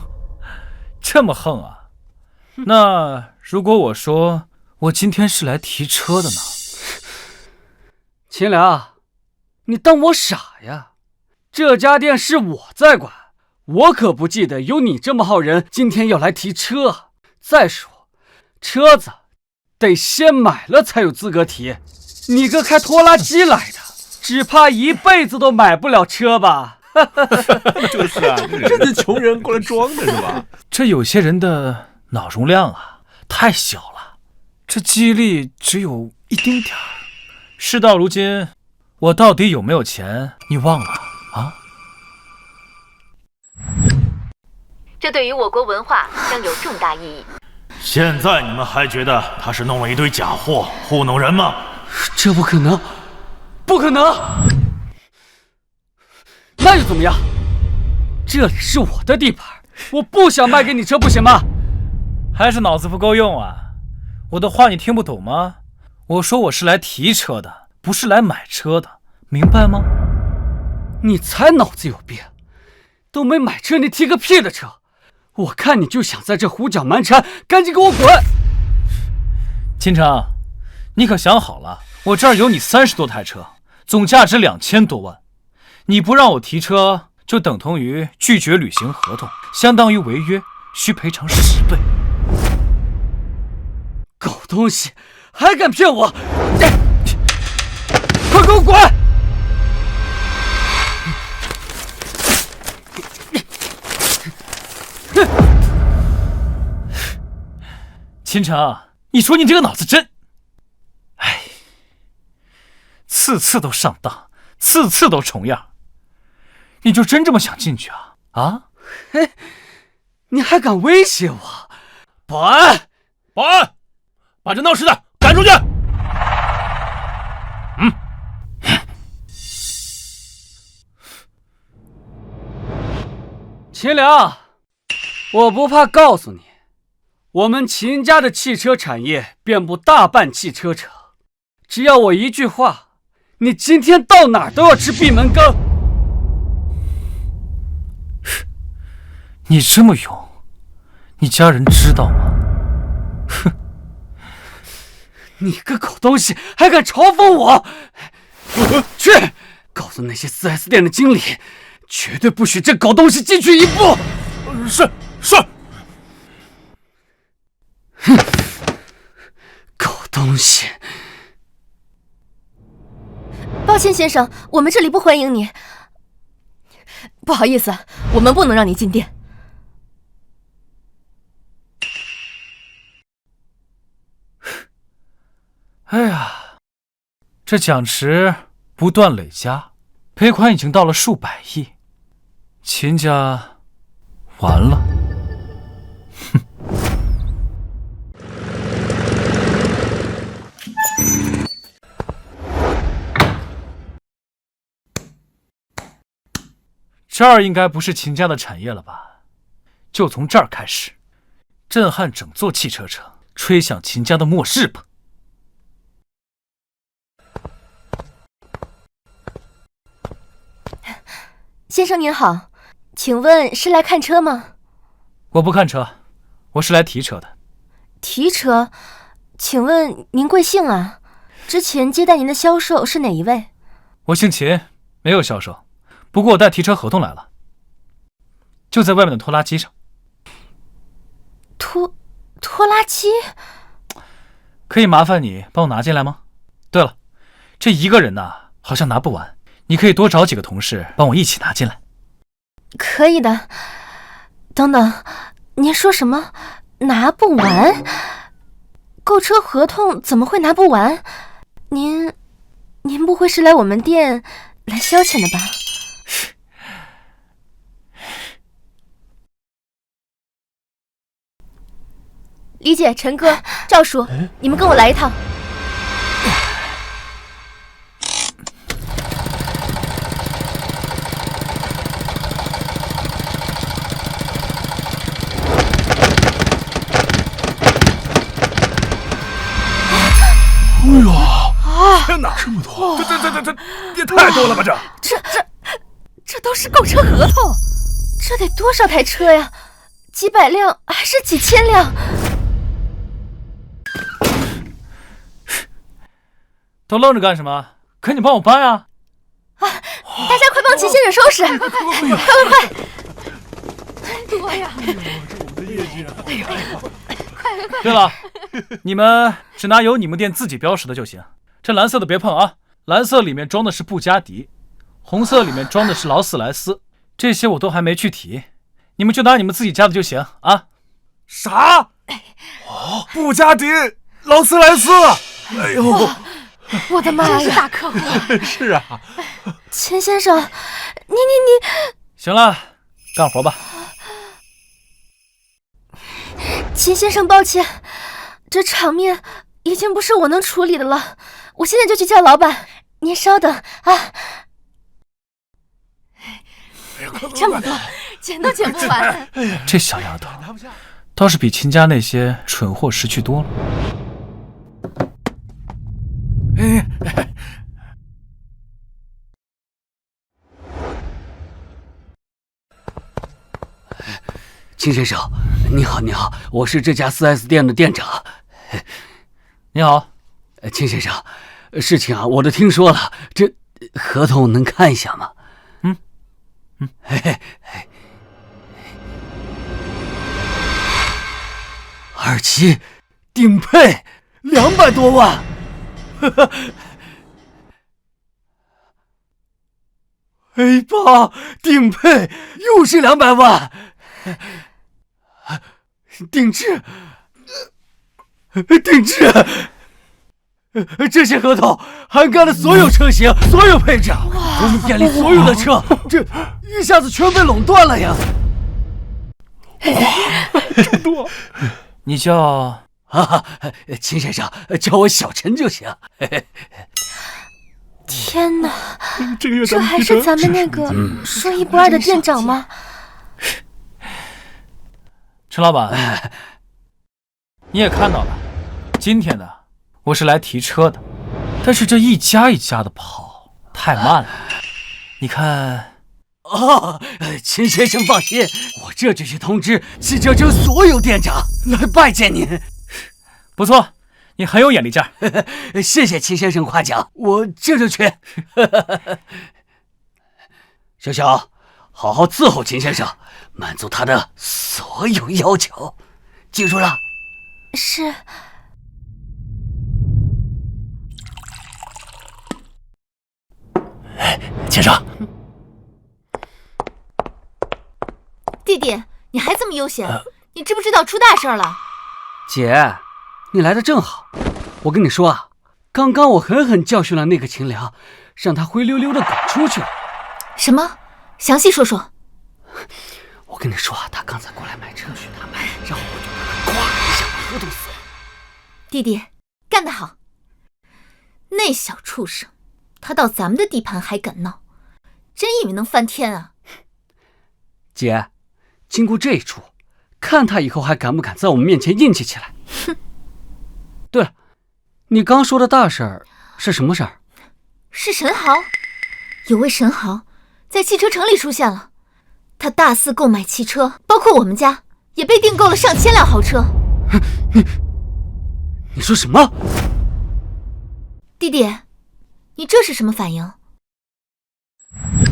这么横啊？那如果我说我今天是来提车的呢？秦良，你当我傻呀？这家店是我在管，我可不记得有你这么号人今天要来提车。再说，车子得先买了才有资格提，你个开拖拉机来的，只怕一辈子都买不了车吧？就是啊，这穷人过来装的是吧？这有些人的脑容量啊太小了，这记忆力只有一丁点儿。事到如今，我到底有没有钱，你忘了啊？这对于我国文化将有重大意义。现在你们还觉得他是弄了一堆假货糊弄人吗？这不可能，不可能！那又怎么样？这里是我的地盘，我不想卖给你车，不行吗？还是脑子不够用啊？我的话你听不懂吗？我说我是来提车的，不是来买车的，明白吗？你才脑子有病，都没买车，你提个屁的车！我看你就想在这胡搅蛮缠，赶紧给我滚！秦城，你可想好了，我这儿有你30多台车，总价值2000多万，你不让我提车，就等同于拒绝履行合同，相当于违约，需赔偿10倍。狗东西，还敢骗我！快给我滚！秦城，你说你这个脑子真……哎，次次都上当，次次都重样。你就真这么想进去啊？啊？嘿，你还敢威胁我？保安，保安，把这闹事的赶出去！秦良，我不怕告诉你，我们秦家的汽车产业遍布大半汽车城，只要我一句话，你今天到哪儿都要吃闭门羹。你这么勇，你家人知道吗？哼！你个狗东西，还敢嘲讽我！去，告诉那些 4S 店的经理，绝对不许这狗东西进去一步。是。哼，狗东西！抱歉，先生，我们这里不欢迎你。不好意思，我们不能让你进店。哎呀，这奖池不断累加，赔款已经到了数百亿，秦家完了。哼！这儿应该不是秦家的产业了吧？就从这儿开始，震撼整座汽车城，吹响秦家的末世吧。先生您好，请问是来看车吗？我不看车，我是来提车的。提车？请问您贵姓啊？之前接待您的销售是哪一位？我姓秦，没有销售，不过我带提车合同来了，就在外面的拖拉机上。拖拉机？可以麻烦你帮我拿进来吗？对了，这一个人呢，好像拿不完，你可以多找几个同事帮我一起拿进来。可以的。等等，您说什么？拿不完？购车合同怎么会拿不完？您不会是来我们店来消遣的吧？李姐、陈哥、赵叔，你们跟我来一趟。天哪，这么多！这也太多了吧！这都是购车合同，这得多少台车呀？几百辆还是几千辆？都愣着干什么？赶紧帮我搬啊！大家快帮秦先生收拾！快！多呀！这我们的业绩啊！快！对了，你们只拿有你们店自己标识的就行。这蓝色的别碰啊！蓝色里面装的是布加迪，红色里面装的是劳斯莱斯，这些我都还没去提，你们就拿你们自己家的就行啊！啥？布加迪、劳斯莱斯？哎呦！我的妈呀！真是大客户。是啊。秦先生，你行了，干活吧。秦先生，抱歉，这场面已经不是我能处理的了，我现在就去叫老板。您稍等啊。这么多，捡都捡不完。这小丫头倒是比秦家那些蠢货识趣多了。秦先生，你好，我是这家 4S 店的店长。你好，秦先生，事情啊，我都听说了，这合同能看一下吗？2期顶配200多万，A8顶配又是200万，定制这些合同涵盖了所有车型、所有配置，我们店里所有的车，这一下子全被垄断了呀！哇，这么多！你叫秦先生，叫我小陈就行。天哪，这个月这还是咱们那个说一不二的店长吗？陈老板，你也看到了，今天呢，我是来提车的，但是这一家一家的跑太慢了。你看，秦先生放心，我这就去通知汽车城所有店长来拜见您。不错，你很有眼力劲儿。谢谢秦先生夸奖，我这就去。小小，好好伺候秦先生，满足他的所有要求，记住了。是。先生，弟弟，你还这么悠闲？你知不知道出大事了？姐，你来的正好。我跟你说啊，刚刚我狠狠教训了那个秦良，让他灰溜溜的滚出去了。什么？详细说说。我跟你说啊，他刚才过来买车去他买，然后我就把他咵一下把合同撕了。弟弟，干得好！那小畜生，他到咱们的地盘还敢闹，真以为能翻天啊？姐，经过这一出，看他以后还敢不敢在我们面前硬气起来。哼！对了，你刚说的大事儿是什么事儿？是神豪，有位神豪在汽车城里出现了，他大肆购买汽车，包括我们家也被订购了上千辆豪车。你说什么？弟弟，你这是什么反应？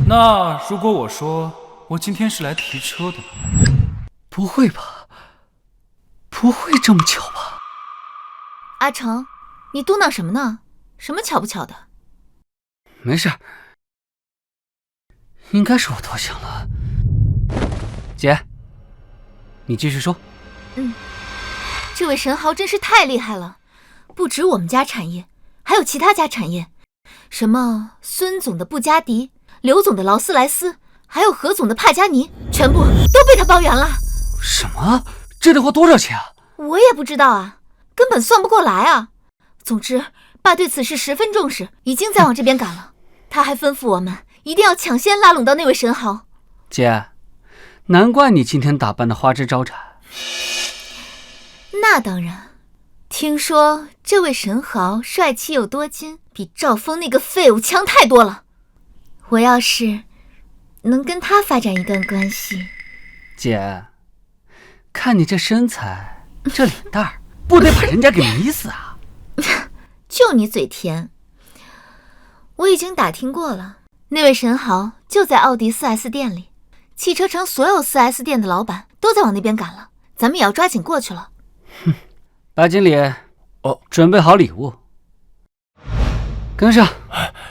那如果我说我今天是来提车的呢？不会吧？不会这么巧吧？阿成，你嘟囔什么呢？什么巧不巧的？没事，应该是我多想了。姐，你继续说。这位神豪真是太厉害了，不止我们家产业，还有其他家产业，什么孙总的布加迪、刘总的劳斯莱斯，还有何总的帕加尼，全部都被他包圆了。什么？这得花多少钱啊？我也不知道啊，根本算不过来啊。总之，爸对此事十分重视，已经在往这边赶了。他还吩咐我们一定要抢先拉拢到那位神豪。姐，难怪你今天打扮的花枝招展。那当然，听说这位神豪帅气又多金，比赵峰那个废物强太多了。我要是能跟他发展一段关系，姐，看你这身材，这脸蛋儿，不得把人家给迷死啊！就你嘴甜。我已经打听过了，那位神豪就在奥迪 4S 店里，汽车城所有 4S 店的老板都在往那边赶了，咱们也要抓紧过去了。白经理，准备好礼物，跟上。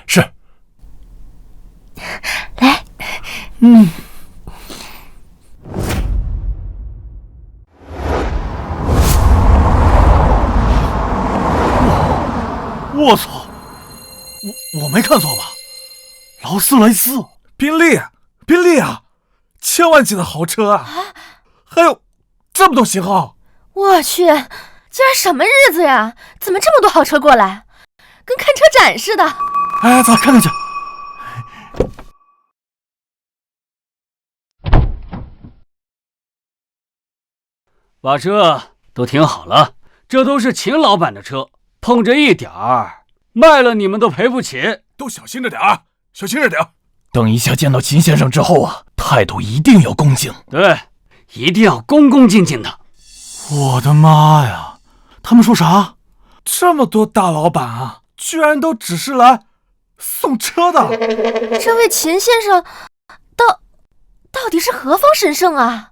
是。来，我操！我没看错吧？劳斯莱斯、宾利啊，千万级的豪车啊！还有这么多型号！我去，今儿什么日子呀？怎么这么多豪车过来？跟看车展似的。哎，咱看看去。把车都停好了，这都是秦老板的车，碰着一点儿，卖了你们都赔不起。都小心着点啊，小心着点。等一下见到秦先生之后啊，态度一定要恭敬。对，一定要恭恭敬敬的。我的妈呀！他们说啥？这么多大老板啊，居然都只是来送车的。这位秦先生，到底是何方神圣啊？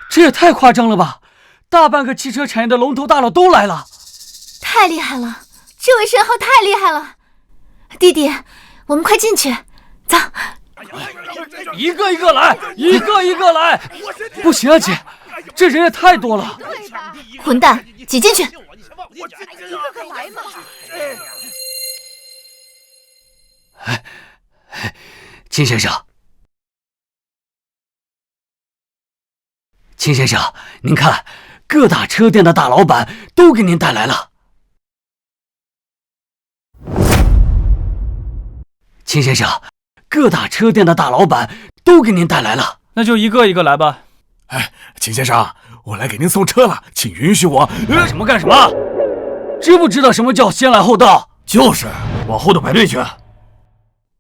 这也太夸张了吧！大半个汽车产业的龙头大佬都来了，太厉害了！这位神豪太厉害了。弟弟，我们快进去，走。一个一个来，一个一个来。不行啊，姐，这人也太多了。混蛋，挤进去！个个来嘛！秦先生，秦先生，您看，各大车店的大老板都给您带来了。秦先生，各大车店的大老板都给您带来了。那就一个一个来吧。哎，秦先生，我来给您送车了，请允许我。什么干什么？知不知道什么叫先来后到？就是往后头排队去。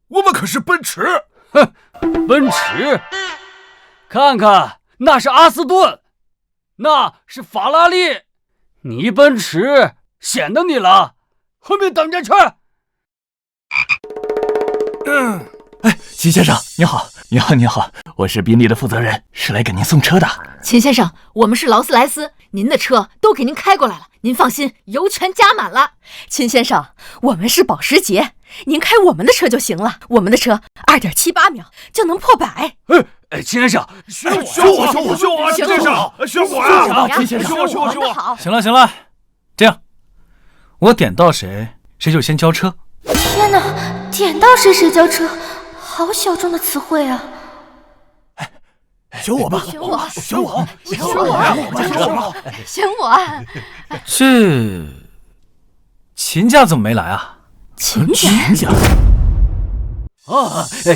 我们可是奔驰。哼，奔驰？看看，那是阿斯顿，那是法拉利，你奔驰显得你了，后面等着去。哎，秦先生，你好，你好，你好，我是宾利的负责人，是来给您送车的。秦先生，我们是劳斯莱斯，您的车都给您开过来了，您放心，油全加满了。秦先生，我们是保时捷，您开我们的车就行了，我们的车2.78秒就能破100。秦先生，选我，秦先生，选我呀！秦先生，选我！行了行了，这样，我点到谁，谁就先交车。天哪，点到谁谁交车，好小众的词汇啊！选我吧，选我，选我，选我，选我！这秦家怎么没来啊？秦家？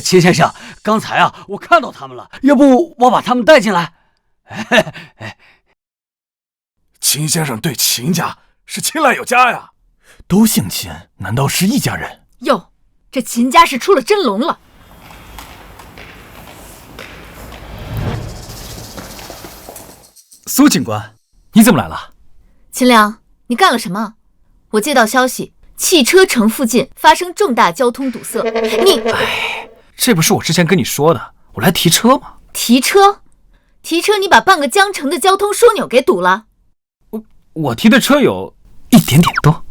秦先生，刚才啊，我看到他们了，要不我把他们带进来？秦先生对秦家是青睐有加呀。都姓秦，难道是一家人？哟，这秦家是出了真龙了。苏警官，你怎么来了？秦良，你干了什么？我接到消息，汽车城附近发生重大交通堵塞。这不是我之前跟你说的，我来提车吗？提车？你把半个江城的交通枢纽给堵了？我提的车有一点点多。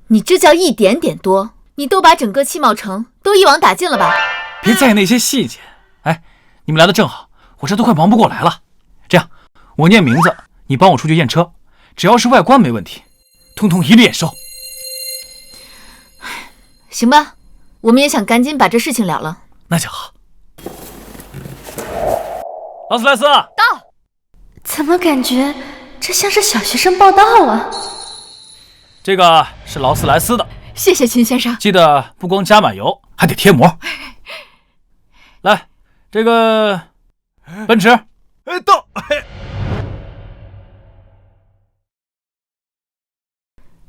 你这叫一点点多？你都把整个汽贸城都一网打尽了吧？别在意那些细节。哎，你们来的正好，我这都快忙不过来了。这样，我念名字，你帮我出去验车，只要是外观没问题，通通一律验收。行吧，我们也想赶紧把这事情了了。那就好。劳斯莱斯到。怎么感觉这像是小学生报到啊？这个是劳斯莱斯的，谢谢秦先生。记得不光加满油，还得贴膜。来，这个奔驰，到。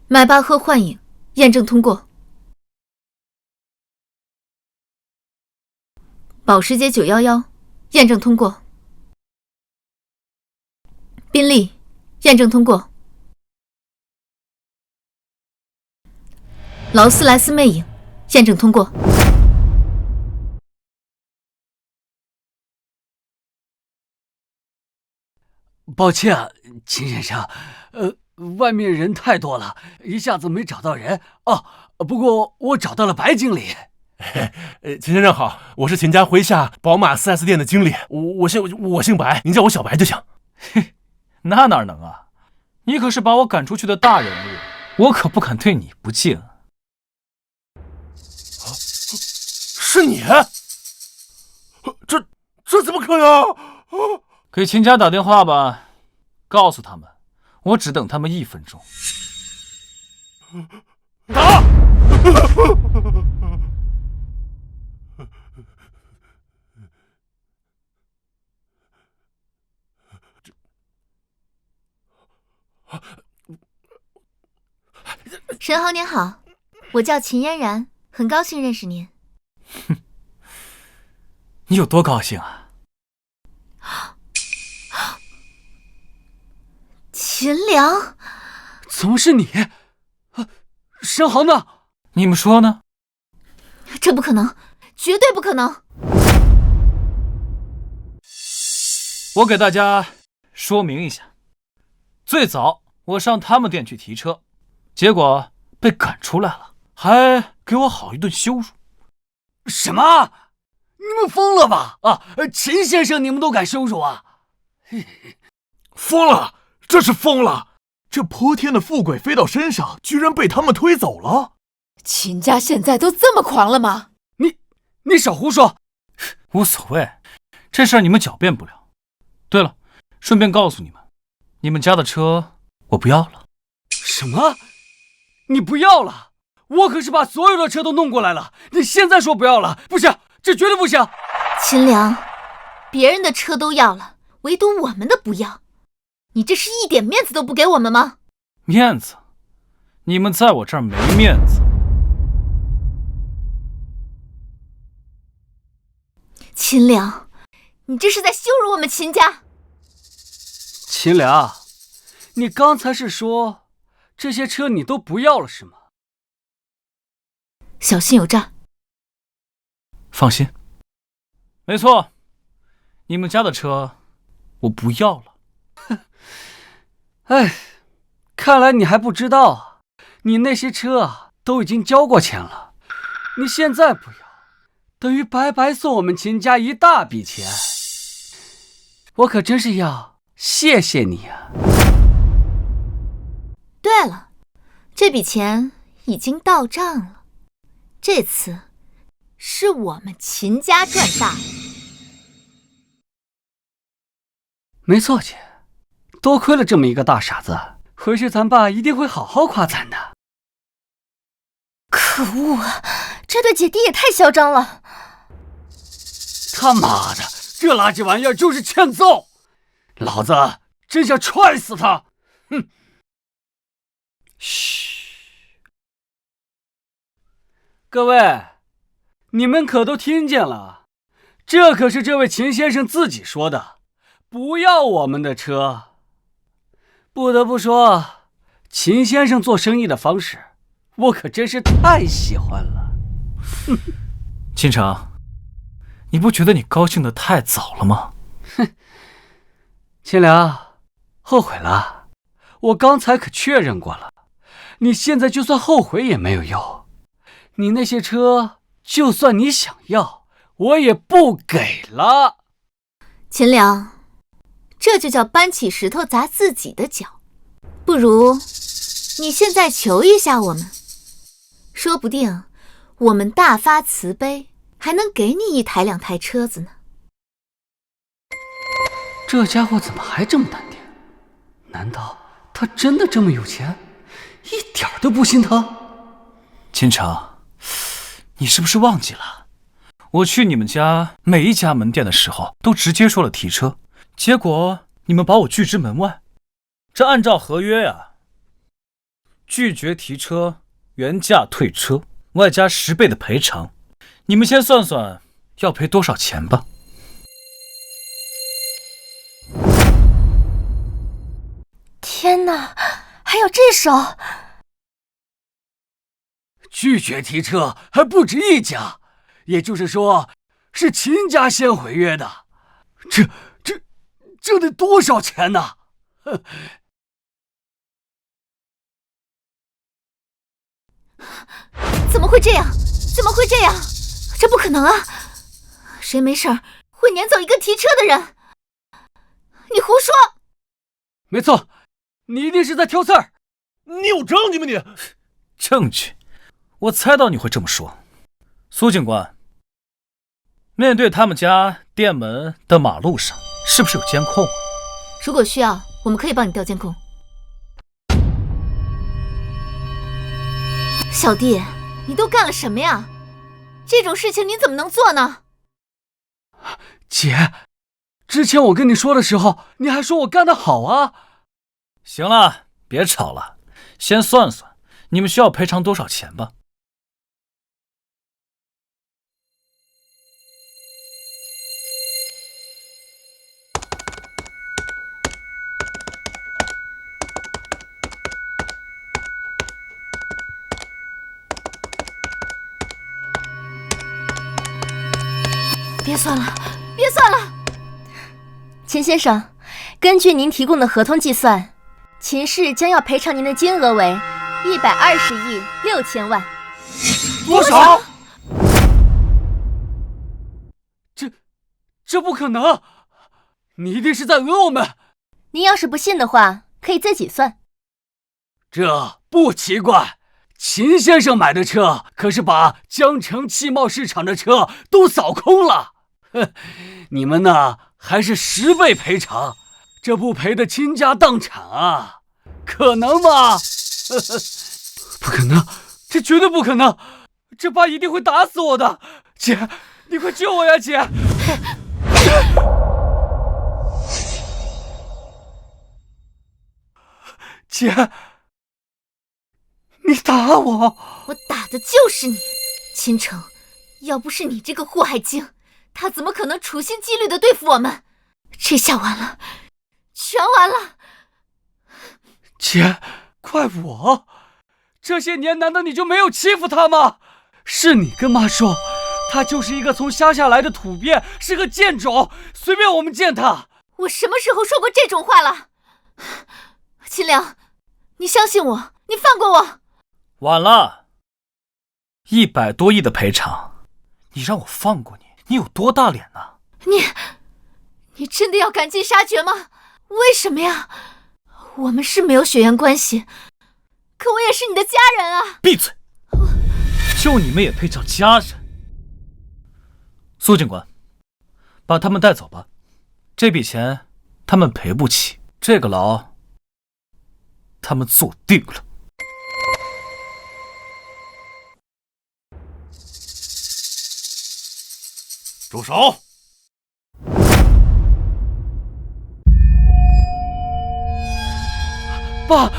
迈巴赫幻影验证通过。保时捷911验证通过。宾利验证通过。劳斯莱斯魅影验证通过。抱歉啊，秦先生，外面人太多了，一下子没找到人哦。不过我找到了白经理。秦先生好，我是秦家麾下宝马 4S 店的经理，我姓白，您叫我小白就行。嘿，那哪能啊？你可是把我赶出去的大人物，我可不敢对你不敬。是你？这怎么可能？给秦家打电话吧，告诉他们，我只等他们1分钟。打！沈豪您好，我叫秦嫣然，很高兴认识您。哼，你有多高兴啊？秦良，怎么是你？沈豪呢？你们说呢？这不可能，绝对不可能！我给大家说明一下，最早我上他们店去提车，结果被赶出来了，还给我好一顿羞辱。什么？你们疯了吧？秦先生你们都敢羞辱啊？疯了，这是疯了！这泼天的富贵飞到身上，居然被他们推走了。秦家现在都这么狂了吗？你少胡说！无所谓，这事儿你们狡辩不了。对了，顺便告诉你们，你们家的车我不要了。什么？你不要了？我可是把所有的车都弄过来了，你现在说不要了？不行，这绝对不行！秦良，别人的车都要了，唯独我们的不要，你这是一点面子都不给我们吗？面子？你们在我这儿没面子。秦良，你这是在羞辱我们秦家！秦良，你刚才是说这些车你都不要了是吗？小心有诈。放心，没错，你们家的车我不要了。哎，看来你还不知道啊，你那些车啊都已经交过钱了，你现在不要，等于白白送我们秦家一大笔钱。我可真是要谢谢你啊！对了，这笔钱已经到账了，这次是我们秦家赚大了。没错，姐，多亏了这么一个大傻子，回去咱爸一定会好好夸咱的。可恶啊！这对姐弟也太嚣张了！他妈的，这垃圾玩意儿就是欠揍！老子真想踹死他！哼！嘘，各位，你们可都听见了？这可是这位秦先生自己说的，不要我们的车。不得不说，秦先生做生意的方式，我可真是太喜欢了。哼，秦城，你不觉得你高兴得太早了吗？哼，秦良，后悔了。我刚才可确认过了，你现在就算后悔也没有用。你那些车，就算你想要，我也不给了。秦良，这就叫搬起石头砸自己的脚。不如你现在求一下我们，说不定我们大发慈悲，还能给你1台2台车子呢。这家伙怎么还这么淡定？难道他真的这么有钱，一点都不心疼？秦城，你是不是忘记了？我去你们家每一家门店的时候，都直接说了提车，结果你们把我拒之门外。这按照合约呀，拒绝提车，原价退车，外加10倍的赔偿。你们先算算要赔多少钱吧。天哪，还有这手！拒绝提车还不止一家，也就是说，是秦家先毁约的。这得多少钱呢？哼！怎么会这样？怎么会这样？这不可能啊！谁没事会撵走一个提车的人？你胡说！没错，你一定是在挑刺儿。你有证据吗你？证据？我猜到你会这么说。苏警官，面对他们家店门的马路上，是不是有监控啊？如果需要，我们可以帮你调监控。小弟，你都干了什么呀？这种事情你怎么能做呢？姐，之前我跟你说的时候，你还说我干得好啊。行了，别吵了，先算算你们需要赔偿多少钱吧。别算了，别算了！秦先生，根据您提供的合同计算，秦氏将要赔偿您的金额为120亿6千万。多少？这不可能！你一定是在讹我们！您要是不信的话，可以自己算。这不奇怪，秦先生买的车可是把江城汽贸市场的车都扫空了。哼，你们呢还是10倍赔偿，这不赔得倾家荡产啊？可能吗？不可能，这绝对不可能！这爸一定会打死我的！姐，你快救我呀，姐！姐，你打我！我打的就是你，秦城。要不是你这个祸害精，他怎么可能处心积虑地对付我们？这下完了，全完了！姐，怪我？这些年难道你就没有欺负他吗？是你跟妈说，他就是一个从乡下来的土鳖，是个贱种，随便我们见他。我什么时候说过这种话了？秦良，你相信我，你放过我。晚了，100多亿的赔偿，你让我放过你，你有多大脸呢？你真的要赶尽杀绝吗？为什么呀？我们是没有血缘关系，可我也是你的家人啊！闭嘴！就你们也配叫家人？苏警官，把他们带走吧，这笔钱他们赔不起，这个牢他们坐定了。住手！爸，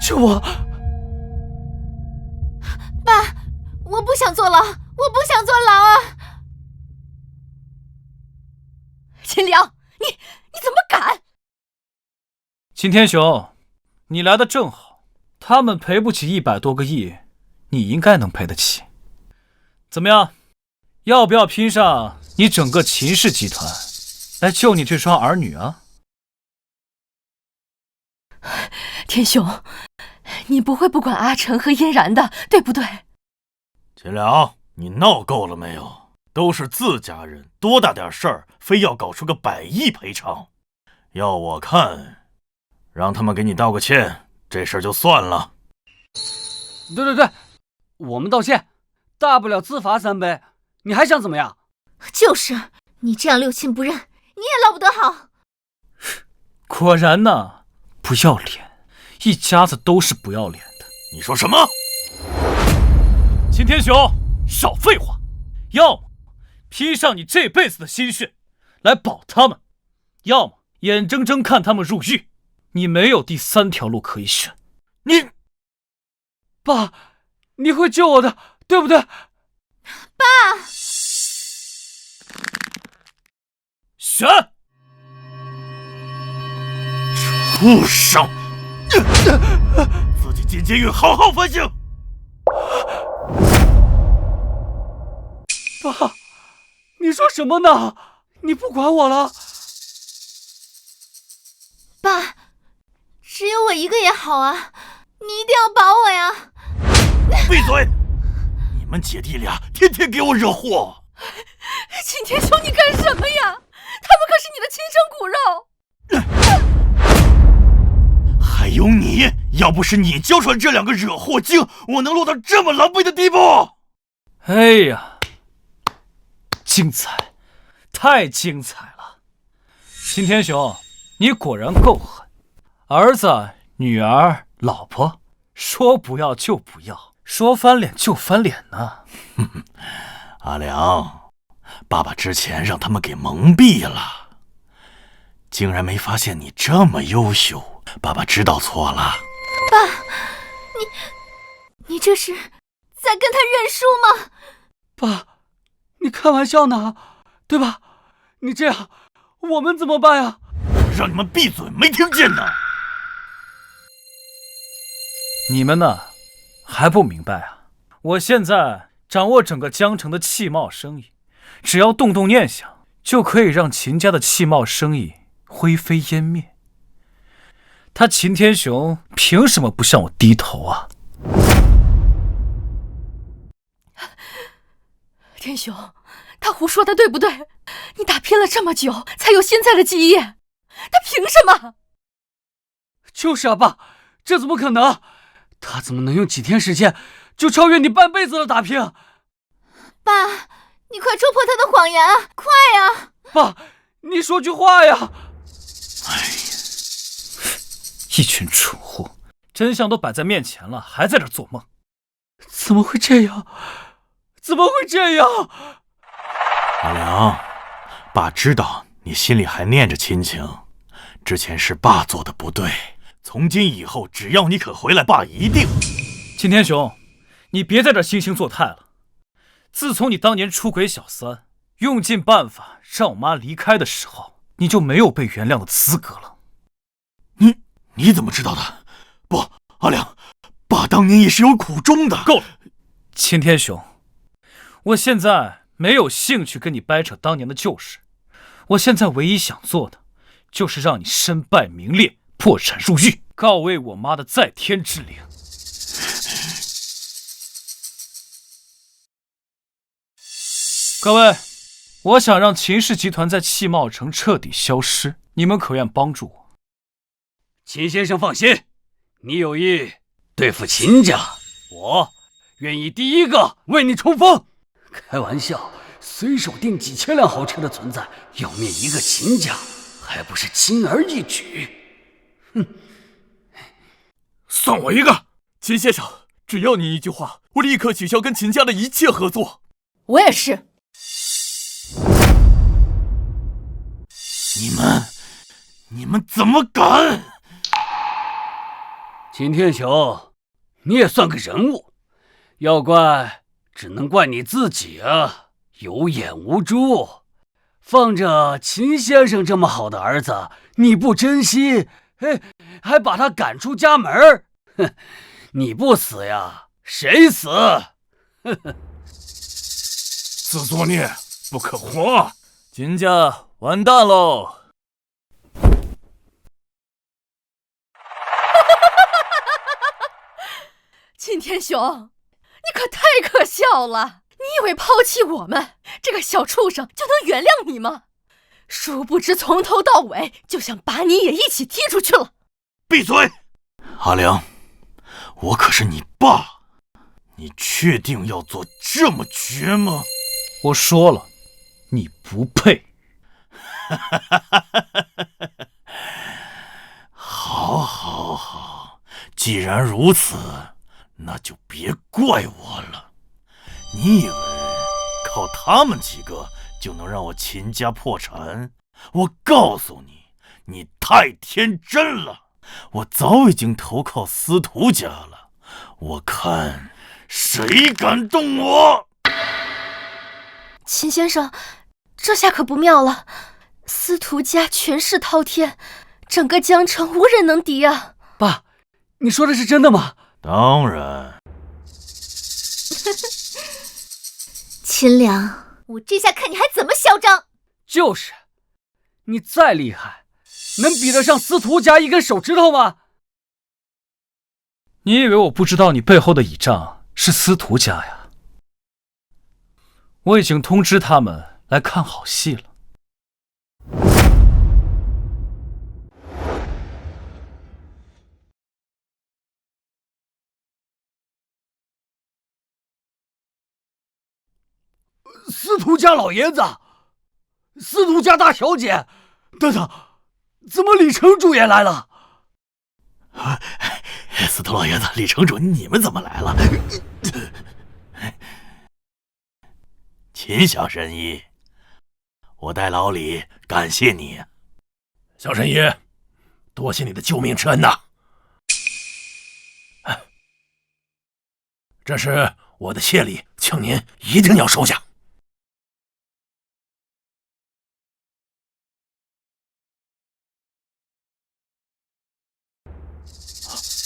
救我！爸，我不想坐牢，我不想坐牢啊！秦良，你怎么敢？秦天雄，你来的正好，他们赔不起100多个亿，你应该能赔得起。怎么样，要不要拼上你整个秦氏集团来救你这双儿女啊？天雄，你不会不管阿成和嫣然的，对不对？秦良，你闹够了没有？都是自家人，多大点事儿，非要搞出个100亿赔偿？要我看，让他们给你道个歉，这事儿就算了。对，我们道歉，大不了自罚3杯，你还想怎么样？就是，你这样六亲不认，你也捞不得好。果然呢，不要脸，一家子都是不要脸的。你说什么？秦天雄，少废话！要么拼上你这辈子的心血来保他们，要么眼睁睁看他们入狱。你没有第3条路可以选。你，爸，你会救我的，对不对？爸，选！畜生！自己进监狱好好反省。爸，你说什么呢？你不管我了？爸，只有我一个也好啊，你一定要保我呀！闭嘴！你们姐弟俩天天给我惹祸。秦天雄，你干什么呀？他们可是你的亲生骨肉。还有你，要不是你教出来这2个惹祸精，我能落到这么狼狈的地步？哎呀，精彩，太精彩了！秦天雄，你果然够狠，儿子、女儿、老婆，说不要就不要，说翻脸就翻脸呢。阿良，爸爸之前让他们给蒙蔽了，竟然没发现你这么优秀，爸爸知道错了。爸，你这是在跟他认输吗？爸，你开玩笑呢，对吧？你这样，我们怎么办呀？让你们闭嘴，没听见呢？你们呢，还不明白啊？我现在掌握整个江城的汽贸生意，只要动动念想，就可以让秦家的汽贸生意灰飞烟灭。他秦天雄凭什么不向我低头啊？天雄，他胡说的对不对？你打拼了这么久，才有现在的基业，他凭什么？就是啊，爸，这怎么可能？他怎么能用几天时间就超越你半辈子的打拼？爸，你快戳破他的谎言啊！快啊！爸，你说句话呀！哎呀，一群蠢货，真相都摆在面前了，还在这做梦。怎么会这样？怎么会这样？阿良，爸知道你心里还念着亲情，之前是爸做的不对，从今以后只要你肯回来，爸一定。秦天雄，你别在这惺惺作态了。自从你当年出轨小三，用尽办法让我妈离开的时候，你就没有被原谅的资格了。你怎么知道的？不，阿良，爸当年也是有苦衷的。够了，秦天雄，我现在没有兴趣跟你掰扯当年的旧事。我现在唯一想做的，就是让你身败名裂，破产入狱，告慰我妈的在天之灵。各位，我想让秦氏集团在汽贸城彻底消失，你们可愿帮助我？秦先生放心，你有意对付秦家，我愿意第一个为你冲锋。开玩笑，随手订几千辆豪车的存在，要灭一个秦家，还不是轻而易举？哼！算我一个，秦先生，只要你一句话，我立刻取消跟秦家的一切合作。我也是。你们怎么敢？秦天雄，你也算个人物，要怪只能怪你自己啊，有眼无珠，放着秦先生这么好的儿子，你不珍惜，还把他赶出家门，哼，你不死呀，谁死？自作孽不可活，秦家完蛋喽！秦天雄，你可太可笑了！你以为抛弃我们这个小畜生就能原谅你吗？殊不知从头到尾就想把你也一起踢出去了。闭嘴！阿良，我可是你爸，你确定要做这么绝吗？我说了，你不配。好，既然如此，那就别怪我了。你以为靠他们几个就能让我秦家破产？我告诉你，你太天真了。我早已经投靠司徒家了，我看谁敢动我！秦先生，这下可不妙了。司徒家权势滔天，整个江城无人能敌啊！爸，你说的是真的吗？当然。秦良，我这下看你还怎么嚣张！就是，你再厉害，能比得上司徒家一根手指头吗？你以为我不知道你背后的倚仗是司徒家呀？我已经通知他们来看好戏了。司徒家老爷子，司徒家大小姐，等等，怎么李城主也来了？司徒老爷子、李城主，你们怎么来了？秦小神医，我代老李感谢你。小神医，多谢你的救命之恩呐！这是我的谢礼，请您一定要收下。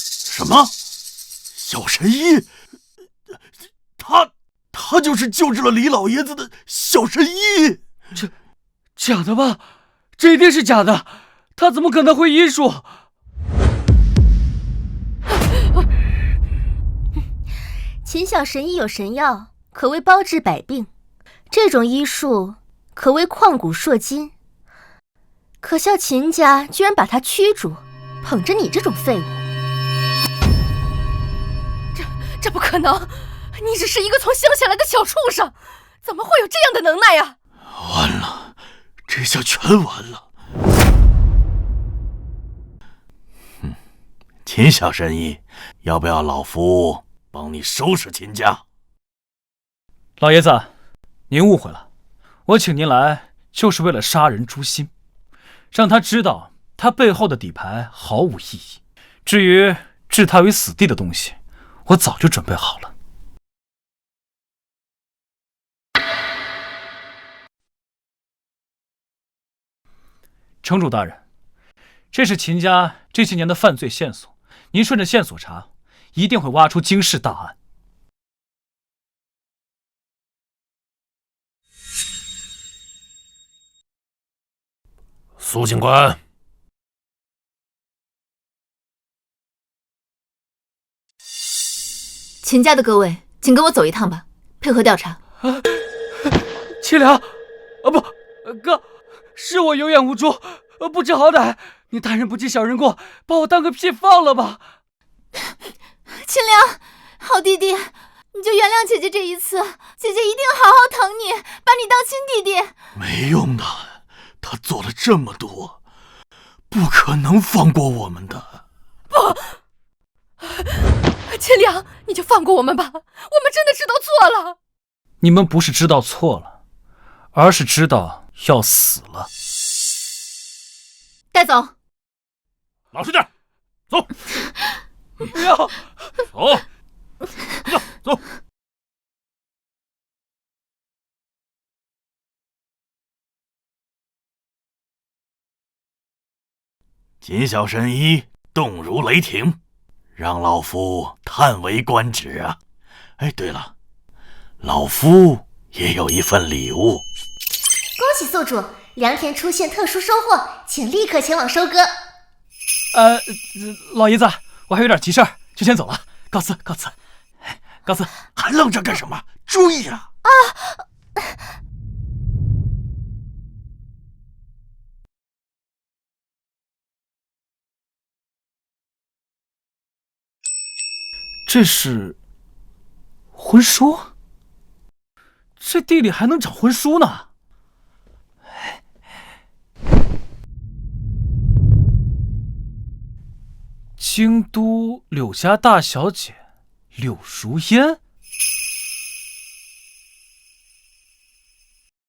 什么？小神医？他就是救治了李老爷子的小神医？假的吧？这一定是假的，他怎么可能会医术？秦小神医有神药，可谓包治百病。这种医术可谓旷古烁今。可笑秦家居然把他驱逐，捧着你这种废物。这不可能！你只是一个从乡下来的小畜生，怎么会有这样的能耐呀？完了，这下全完了。秦小神医，要不要老夫帮你收拾秦家？老爷子，您误会了，我请您来就是为了杀人诛心，让他知道他背后的底牌毫无意义。至于置他于死地的东西，我早就准备好了。城主大人，这是秦家这些年的犯罪线索，您顺着线索查，一定会挖出惊世大案。苏警官，秦家的各位，请跟我走一趟吧，配合调查。秦良，不，哥，是我有眼无珠，不知好歹，你大人不计小人过，把我当个屁放了吧。秦良，好弟弟，你就原谅姐姐这一次，姐姐一定好好疼你，把你当亲弟弟。没用的，他做了这么多，不可能放过我们的。不，秦良，你就放过我们吧，我们真的知道错了。你们不是知道错了，而是知道要死了。带走。老实点，走。不要，走，走。秦小神医动如雷霆，让老夫叹为观止啊！哎，对了，老夫也有一份礼物。恭喜宿主，良田出现特殊收获，请立刻前往收割。老爷子，我还有点急事儿，就先走了，告辞，告辞，告辞。还愣着干什么？注意啊！这是婚书？这地里还能长婚书呢？京都柳家大小姐柳如烟。